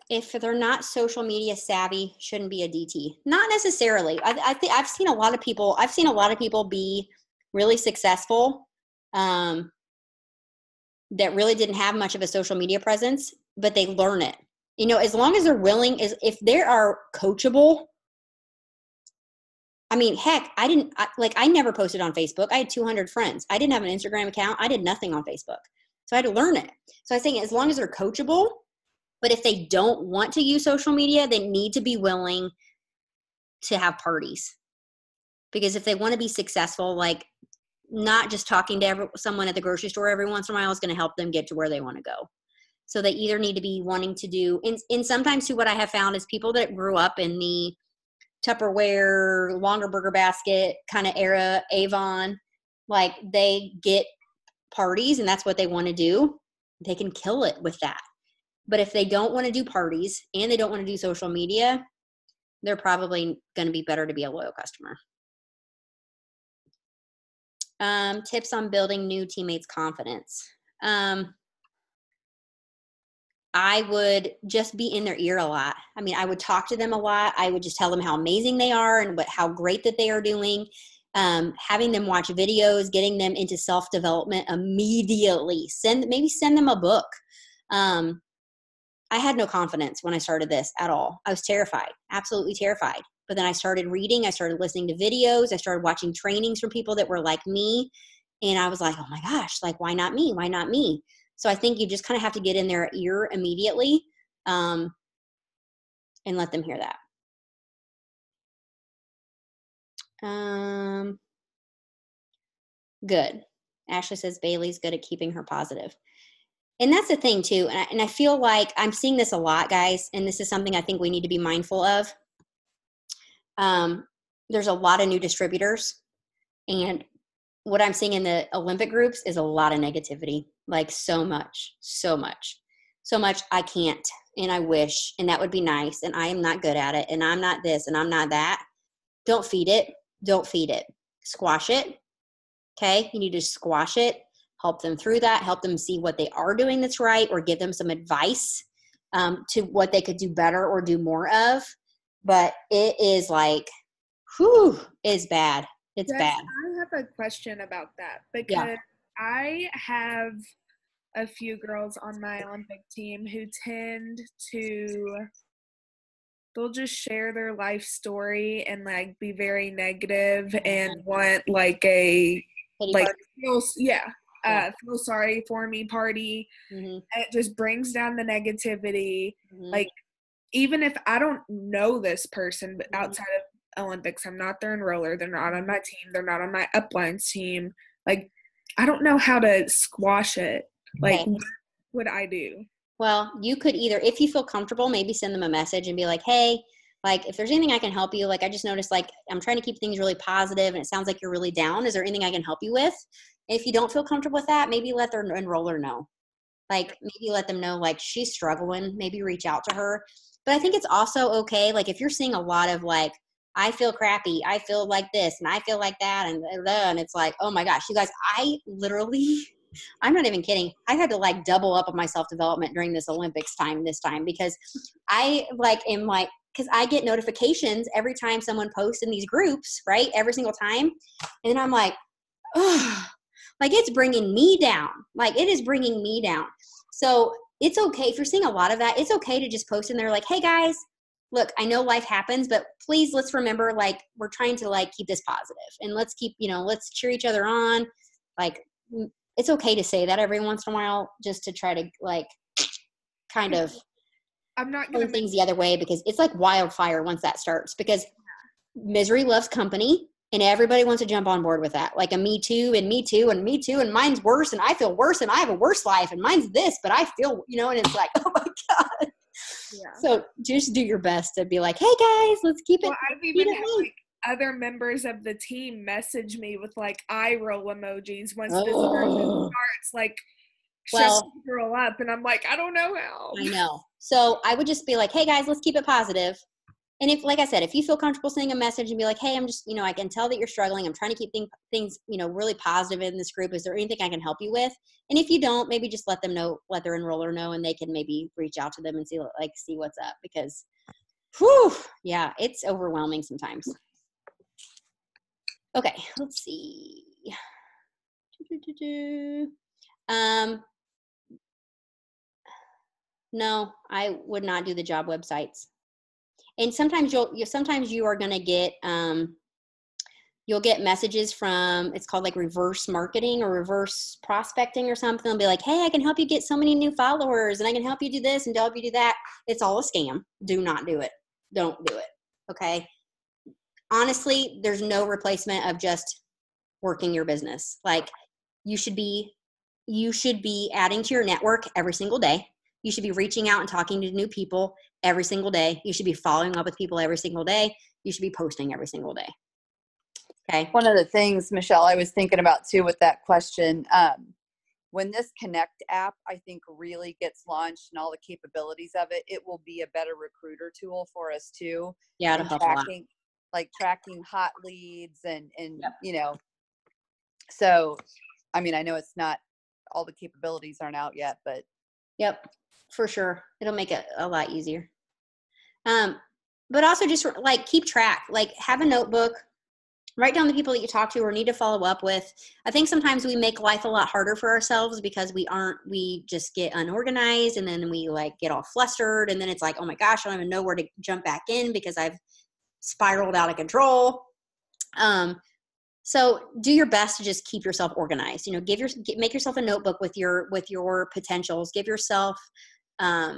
If they're not social media savvy, shouldn't be a DT. Not necessarily. I think I've seen a lot of people be really successful that really didn't have much of a social media presence, but they learn it. You know, as long as they're willing, if they are coachable. I mean, heck, I never posted on Facebook. I had 200 friends. I didn't have an Instagram account. I did nothing on Facebook. So I had to learn it. So I was saying, as long as they're coachable, but if they don't want to use social media, they need to be willing to have parties. Because if they want to be successful, like not just talking to someone at the grocery store every once in a while is going to help them get to where they want to go. So they either need to be wanting to do, and sometimes too, what I have found is people that grew up in the Tupperware, longer burger basket kind of era, Avon, like they get parties and that's what they want to do. They can kill it with that. But if they don't want to do parties and they don't want to do social media, they're probably going to be better to be a loyal customer. Tips on building new teammates' confidence. I would just be in their ear a lot. I mean, I would talk to them a lot. I would just tell them how amazing they are and how great that they are doing. Having them watch videos, getting them into self-development immediately. Send them a book. I had no confidence when I started this at all. I was terrified, absolutely terrified. But then I started reading, I started listening to videos, I started watching trainings from people that were like me. And I was like, oh my gosh, like, why not me? Why not me? So I think you just kind of have to get in their ear immediately and let them hear that. Good. Ashley says Bailey's good at keeping her positive. And that's the thing too. And I feel like I'm seeing this a lot, guys. And this is something I think we need to be mindful of. There's a lot of new distributors. And what I'm seeing in the Olympic groups is a lot of negativity. Like so much I can't, and I wish, and that would be nice. And I am not good at it. And I'm not this and I'm not that. Don't feed it. Squash it. Okay. You need to squash it. Help them through that, help them see what they are doing that's right, or give them some advice to what they could do better or do more of. But it is like, it's bad. It's bad. I have a question about that because I have a few girls on my Olympic team who tend to, they'll just share their life story and like be very negative and want like a, like, feel sorry for me party. Mm-hmm. It just brings down the negativity. Mm-hmm. Like, even if I don't know this person, but Mm-hmm. outside of Olympics, I'm not their enroller, they're not on my team, they're not on my uplines team. Like, I don't know how to squash it. Like, Okay. what would I do? Well, you could either, if you feel comfortable, maybe send them a message and be like, hey, like, if there's anything I can help you, like, I just noticed, like, I'm trying to keep things really positive and it sounds like you're really down. Is there anything I can help you with? If you don't feel comfortable with that, maybe let their enroller know. Like, maybe let them know, like, she's struggling, maybe reach out to her. But I think it's also okay, like, if you're seeing a lot of, like, I feel crappy, I feel like this, and I feel like that, and it's like, oh my gosh, you guys, I literally, I'm not even kidding. I had to, like, double up on my self-development during this Olympics this time, because I, like, am, like, because I get notifications every time someone posts in these groups, right, every single time, and then I'm like, oh, like, it's bringing me down. Like, it is bringing me down. So it's okay if you're seeing a lot of that. It's okay to just post in there like, hey guys, look, I know life happens, but please, let's remember, like, we're trying to, like, keep this positive, and let's keep, let's cheer each other on. Like, it's okay to say that every once in a while, just to try to, like, kind of I'm not going turn things the other way, because it's like wildfire once that starts, because misery loves company. And everybody wants to jump on board with that. Like a me too, and me too, and me too, and mine's worse, and I feel worse, and I have a worse life, and mine's this, but I feel, and it's like, oh my God. Yeah. So just do your best to be like, hey guys, let's keep it. Well, I've even had, like, other members of the team message me with, like, eye roll emojis once this person starts, like, shut the girl up, and I'm like, I don't know how. I know. So I would just be like, hey guys, let's keep it positive. And if, like I said, if you feel comfortable sending a message and be like, hey, I'm just, I can tell that you're struggling. I'm trying to keep things, really positive in this group. Is there anything I can help you with? And if you don't, maybe just let them know, let their enroller know, and they can maybe reach out to them and see what's up, because, whew, yeah, it's overwhelming sometimes. Okay, let's see. No, I would not do the job websites. And sometimes you are going to get, you'll get messages from, it's called like reverse marketing or reverse prospecting or something. They'll be like, hey, I can help you get so many new followers, and I can help you do this and help you do that. It's all a scam. Do not do it. Don't do it. Okay. Honestly, there's no replacement of just working your business. Like, you should be adding to your network every single day. You should be reaching out and talking to new people every single day. You should be following up with people every single day. You should be posting every single day. Okay. One of the things, Michelle, I was thinking about too with that question, when this Connect app, I think, really gets launched and all the capabilities of it, it will be a better recruiter tool for us too. Yeah, it'll help a lot. Tracking hot leads and Yep. So, I mean, I know it's not, all the capabilities aren't out yet, but. Yep, for sure. It'll make it a lot easier. But also just like keep track, like have a notebook, write down the people that you talk to or need to follow up with. I think sometimes we make life a lot harder for ourselves because we just get unorganized, and then we like get all flustered, and then it's like, oh my gosh, I don't even know where to jump back in because I've spiraled out of control. So do your best to just keep yourself organized. Make yourself a notebook with your potentials. Give yourself, try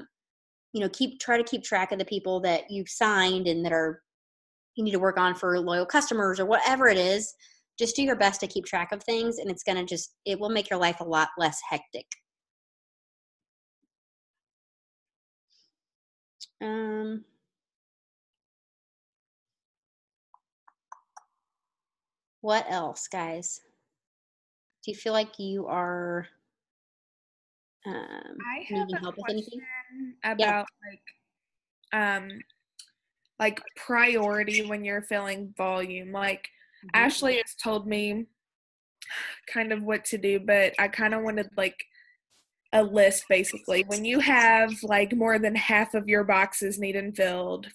to keep track of the people that you've signed and that you need to work on for loyal customers or whatever it is. Just do your best to keep track of things, and it will make your life a lot less hectic. What else, guys? Do you feel like you are needing help with anything? About like priority when you're filling volume. Like, Ashley has told me kind of what to do, but I kind of wanted like a list basically. When you have like more than half of your boxes needed filled,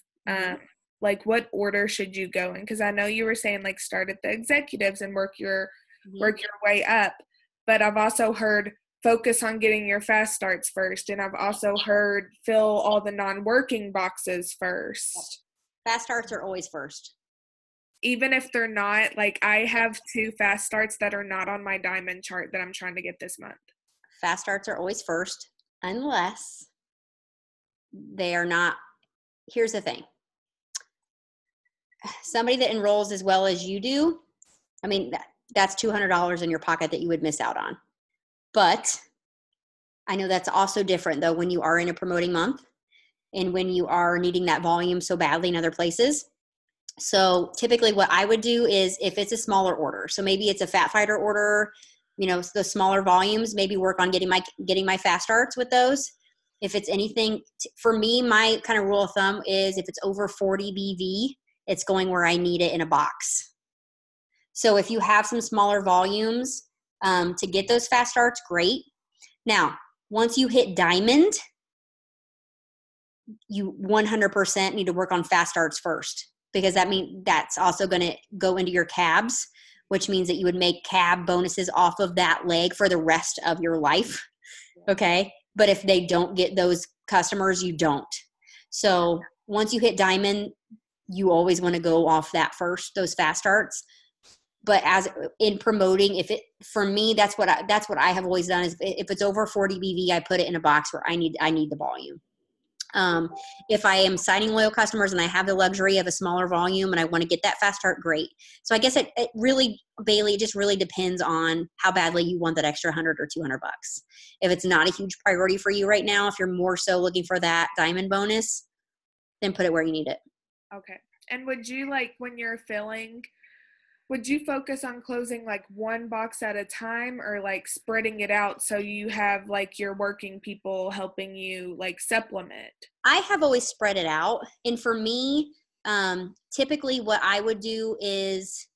like what order should you go in? Because I know you were saying like start at the executives and work your way up, but I've also heard focus on getting your fast starts first, and I've also heard fill all the non-working boxes first. Fast starts are always first. even if they're not, like I have 2 fast starts that are not on my diamond chart that I'm trying to get this month. Fast starts are always first, unless they are not. Here's the thing. Somebody that enrolls as well as you do, I mean, that's $200 in your pocket that you would miss out on. But I know that's also different, though, when you are in a promoting month and when you are needing that volume so badly in other places. So typically what I would do is if it's a smaller order, so maybe it's a Fat Fighter order, you know, the smaller volumes, maybe work on getting my fast starts with those. If it's anything, for me, my kind of rule of thumb is if it's over 40 BV, it's going where I need it in a box. So if you have some smaller volumes to get those fast starts, great. Now, once you hit diamond, you 100% need to work on fast starts first, because that means that's also going to go into your cabs, which means that you would make cab bonuses off of that leg for the rest of your life. Okay. But if they don't get those customers, you don't. So once you hit diamond, you always want to go off that first, those fast starts. But as in promoting, for me, that's what I have always done is if it's over 40 BV, I put it in a box where I need the volume. If I am signing loyal customers and I have the luxury of a smaller volume and I want to get that fast start, great. So I guess it really, Bailey, it just really depends on how badly you want that extra 100 or 200 bucks. If it's not a huge priority for you right now, if you're more so looking for that diamond bonus, then put it where you need it. Okay. And would you, like, when you're filling, would you focus on closing like one box at a time, or like spreading it out so you have like your working people helping you like supplement? I have always spread it out. And for me, typically what I would do is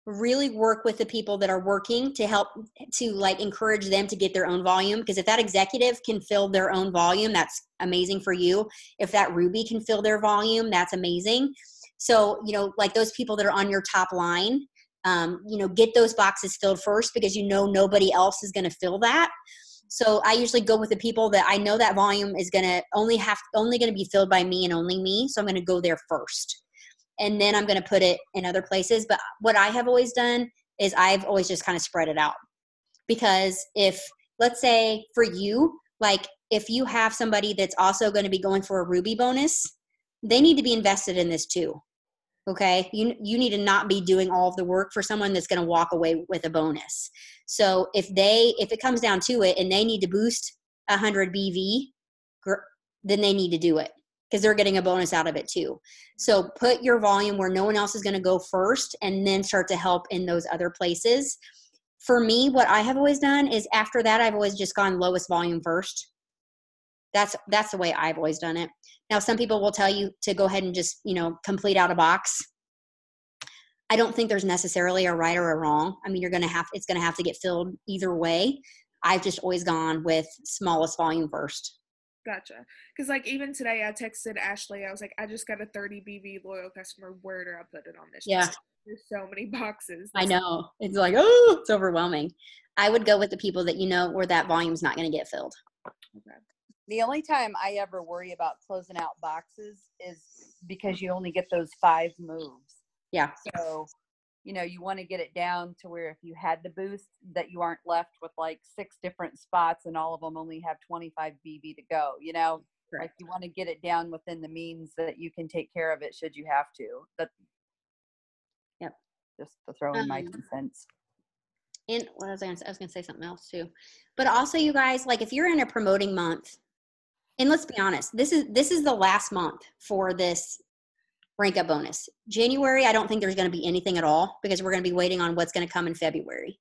really work with the people that are working to help to like encourage them to get their own volume. Because if that executive can fill their own volume, that's amazing for you. If that Ruby can fill their volume, that's amazing. So, you know, like those people that are on your top line, you know, get those boxes filled first, because you know nobody else is going to fill that. So I usually go with the people that I know that volume is going to only going to be filled by me and only me. So I'm going to go there first. And then I'm going to put it in other places. But what I have always done is I've always just kind of spread it out. Because if, let's say for you, like if you have somebody that's also going to be going for a Ruby bonus, they need to be invested in this too. Okay. You need to not be doing all of the work for someone that's going to walk away with a bonus. So if it comes down to it and they need to boost 100 BV, then they need to do it, because they're getting a bonus out of it too. So put your volume where no one else is going to go first, and then start to help in those other places. For me, what I have always done is after that, I've always just gone lowest volume first. That's the way I've always done it. Now, some people will tell you to go ahead and just, you know, complete out a box. I don't think there's necessarily a right or a wrong. I mean, it's going to have to get filled either way. I've just always gone with smallest volume first. Gotcha. Because like even today I texted Ashley, I was like, I just got a 30 BV loyal customer. Where do I put it on this? Yeah. There's so many boxes. I know. It's like, oh, it's overwhelming. I would go with the people that you know where that volume's not going to get filled. Okay. The only time I ever worry about closing out boxes is because you only get those 5 moves. Yeah. So, you know, you want to get it down to where if you had to boost, that you aren't left with like 6 different spots and all of them only have 25 BV to go, you know? Right. Like you want to get it down within the means that you can take care of it should you have to. Yep. Just to throw in my 2 cents. And what was I going to say? I was going to say something else too. But also, you guys, like if you're in a promoting month, and let's be honest, this is the last month for this rank up bonus. January, I don't think there's going to be anything at all, because we're going to be waiting on what's going to come in February.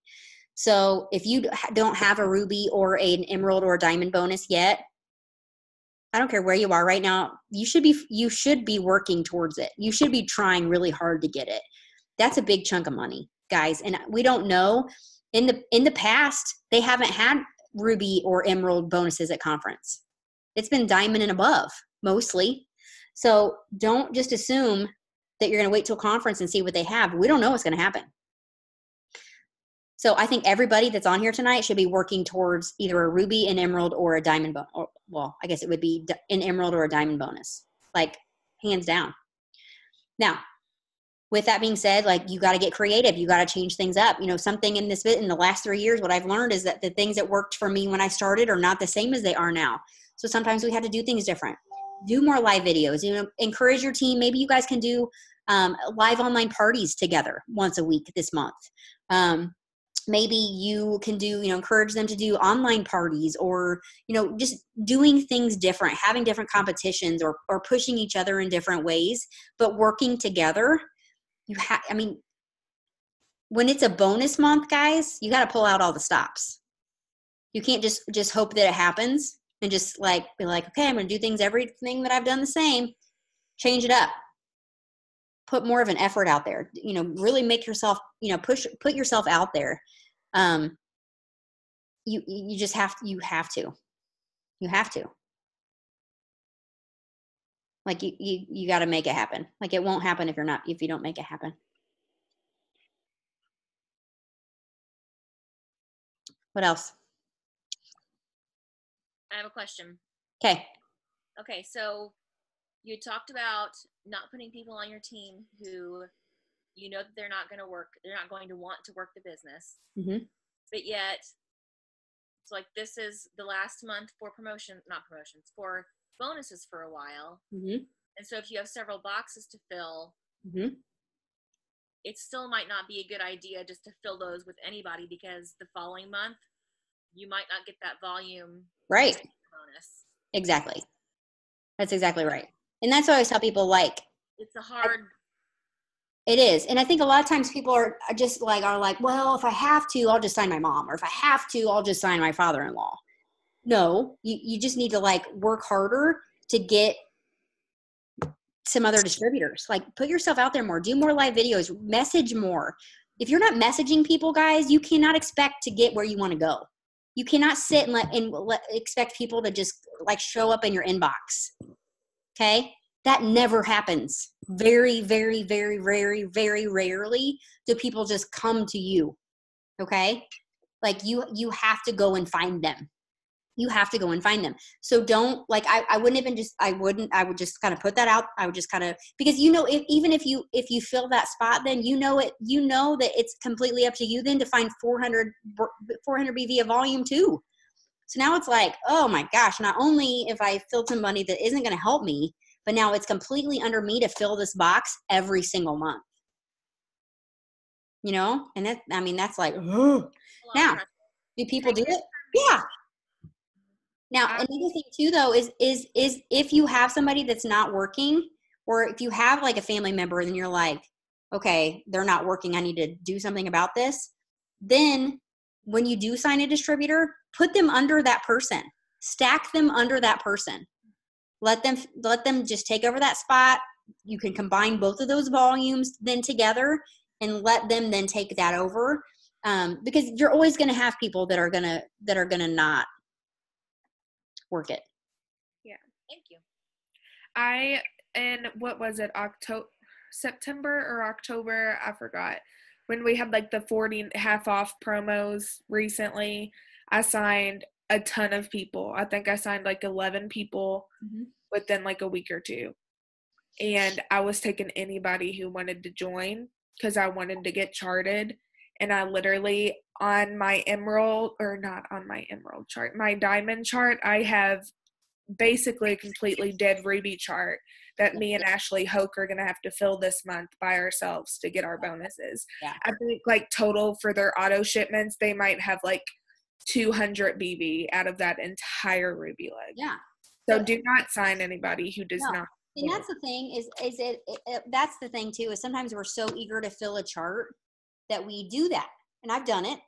So if you don't have a Ruby or an Emerald or a Diamond bonus yet, I don't care where you are right now, you should be working towards it. You should be trying really hard to get it. That's a big chunk of money, guys. And we don't know. In the past, they haven't had Ruby or Emerald bonuses at conference. It's been Diamond and above mostly. So don't just assume that you're going to wait till conference and see what they have. We don't know what's going to happen. So I think everybody that's on here tonight should be working towards either a Ruby, an Emerald, or a Diamond bonus. Well, I guess it would be an Emerald or a Diamond bonus, like hands down. Now, with that being said, like, you got to get creative. You got to change things up. You know, something in the last 3 years, what I've learned is that the things that worked for me when I started are not the same as they are now. So sometimes we have to do things different. Do more live videos, you know, encourage your team. Maybe you guys can do live online parties together once a week this month. Maybe you can do, you know, encourage them to do online parties, or, you know, just doing things different, having different competitions, or pushing each other in different ways, but working together. I mean, when it's a bonus month, guys, you got to pull out all the stops. You can't just hope that it happens and just like be like, okay, I'm going to do everything that I've done the same. Change it up. Put more of an effort out there. You know, really make yourself, you know, put yourself out there. You just have to. You have to. Like, you got to make it happen. Like, it won't happen if you don't make it happen. What else? I have a question. Okay. Okay, so you talked about not putting people on your team who you know that they're not going to want to work the business. Mm-hmm. But yet, it's like, this is the last month for for bonuses for a while. Mm-hmm. And so if you have several boxes to fill, Mm-hmm. it still might not be a good idea just to fill those with anybody, because the following month you might not get that volume. Right. Bonus. Exactly. That's exactly right. And that's what I always tell people, like, it's a hard. It is. And I think a lot of times people are like, well, if I have to, I'll just sign my mom, or if I have to, I'll just sign my father-in-law. No, you just need to, like, work harder to get some other distributors. Like, put yourself out there more, do more live videos, message more. If you're not messaging people, guys, you cannot expect to get where you want to go. You cannot sit and expect people to just, like, show up in your inbox. Okay? That never happens. Very, very, very, very, very rarely do people just come to you. Okay? Like, you have to go and find them. You have to go and find them. So don't, like, I would just kind of put that out. I would just kind of, because, you know, even if you fill that spot, then you know that it's completely up to you then to find 400 BV of volume too. So now it's like, oh my gosh, not only if I filled somebody that isn't going to help me, but now it's completely under me to fill this box every single month. You know? And that's like, oh. Now, do people do it? Yeah. Now, another thing too, though, is if you have somebody that's not working, or if you have, like, a family member and you're like, okay, they're not working, I need to do something about this. Then when you do sign a distributor, put them under that person, stack them under that person. Let them just take over that spot. You can combine both of those volumes then together and let them then take that over. Because you're always going to have people that are gonna not work it. Yeah. Thank you. What was it, September or October, I forgot, when we had, like, the 40 half off promos recently, I signed a ton of people. I think I signed, like, 11 people within, like, a week or two. And I was taking anybody who wanted to join because I wanted to get charted. And I literally, on my my diamond chart, I have basically a completely dead ruby chart that me and Ashley Hoke are going to have to fill this month by ourselves to get our bonuses. Yeah. I think, like, total for their auto shipments, they might have, like, 200 BV out of that entire ruby leg. Yeah. So do not sign anybody who does not. And that's the thing that's the thing too, is sometimes we're so eager to fill a chart that we do that. And I've done it,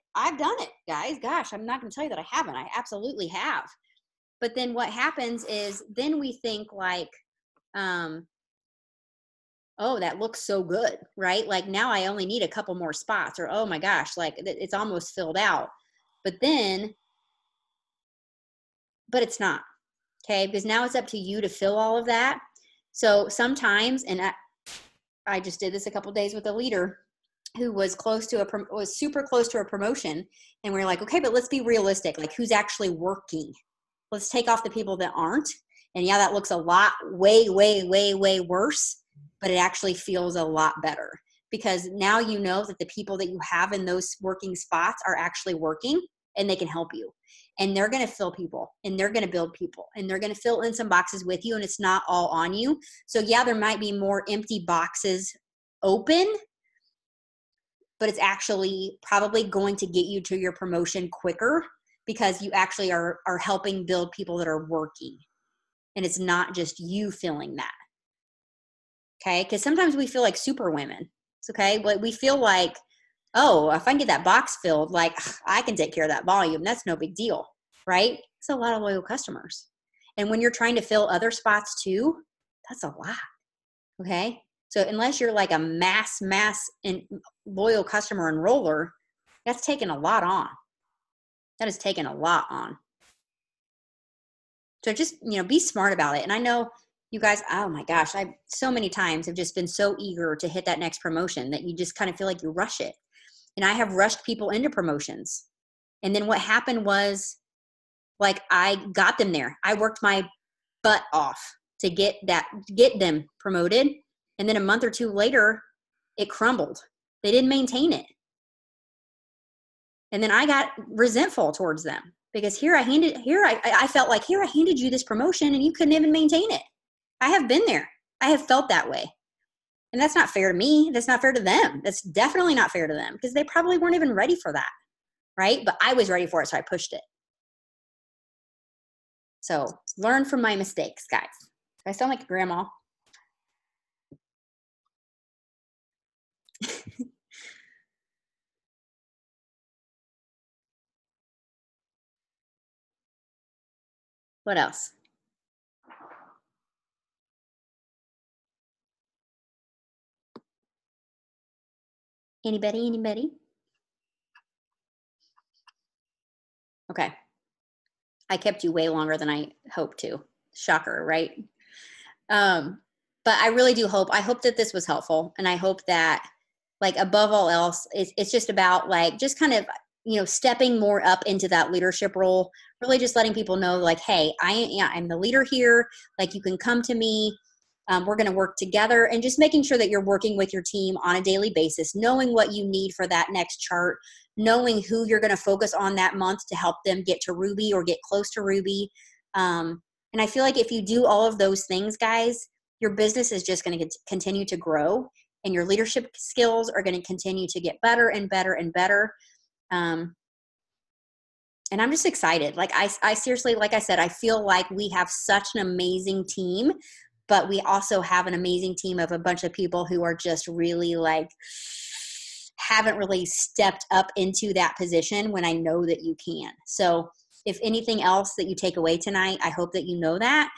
guys. Gosh, I'm not going to tell you that I haven't. I absolutely have. But then what happens is then we think, like, oh, that looks so good, right? Like, now I only need a couple more spots, or, oh my gosh, like, it's almost filled out. But it's not. Okay, because now it's up to you to fill all of that. So sometimes, and I just did this a couple days with a leader who was super close to a promotion, and we're like, okay, but let's be realistic. Like, who's actually working? Let's take off the people that aren't. And yeah, that looks a lot way, way, way, way worse, but it actually feels a lot better. because now you know that the people that you have in those working spots are actually working and they can help you. And they're going to fill people and they're going to build people and they're going to fill in some boxes with you, and it's not all on you. So yeah, there might be more empty boxes open, but it's actually probably going to get you to your promotion quicker because you actually are helping build people that are working. And it's not just you filling that. Okay? Because sometimes we feel like super women. It's okay. But we feel like, oh, if I can get that box filled, like I can take care of that volume. That's no big deal, right? It's a lot of loyal customers. And when you're trying to fill other spots too, that's a lot. Okay? So unless you're like a mass and loyal customer enroller, that's taking a lot on. That is taking a lot on. So just, be smart about it. And I know you guys, oh my gosh, I so many times have just been so eager to hit that next promotion that you just kind of feel like you rush it. And I have rushed people into promotions. And then what happened was, like, I got them there. I worked my butt off to get them promoted. And then a month or two later, it crumbled. They didn't maintain it. And then I got resentful towards them because I felt like I handed you this promotion and you couldn't even maintain it. I have been there. I have felt that way. And that's not fair to me. That's not fair to them. That's definitely not fair to them because they probably weren't even ready for that. Right? But I was ready for it, so I pushed it. So learn from my mistakes, guys. I sound like a grandma. What else? Anybody? Okay. I kept you way longer than I hoped to. Shocker, right? But I really do I hope that this was helpful. And I hope that, like, above all else, it's just about, like, just kind of, stepping more up into that leadership role, really just letting people know, like, hey, I'm the leader here. Like, you can come to me. We're going to work together, and just making sure that you're working with your team on a daily basis, knowing what you need for that next chart, knowing who you're going to focus on that month to help them get to Ruby or get close to Ruby. And I feel like if you do all of those things, guys, your business is just going to continue to grow, and your leadership skills are going to continue to get better and better and better. And I'm just excited. Like, I seriously, like I said, I feel like we have such an amazing team, but we also have an amazing team of a bunch of people who are just really, like, haven't really stepped up into that position when I know that you can. So if anything else that you take away tonight, I hope that you know that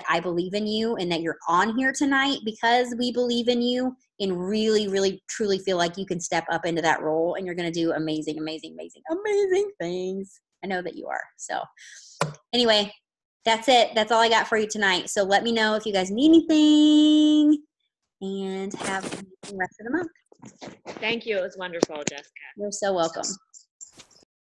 I believe in you and that you're on here tonight because we believe in you and really, really, truly feel like you can step up into that role and you're going to do amazing, amazing, amazing, amazing things. I know that you are. So anyway, that's it. That's all I got for you tonight. So let me know if you guys need anything, and have a good rest of the month. Thank you. It was wonderful, Jessica. You're so welcome.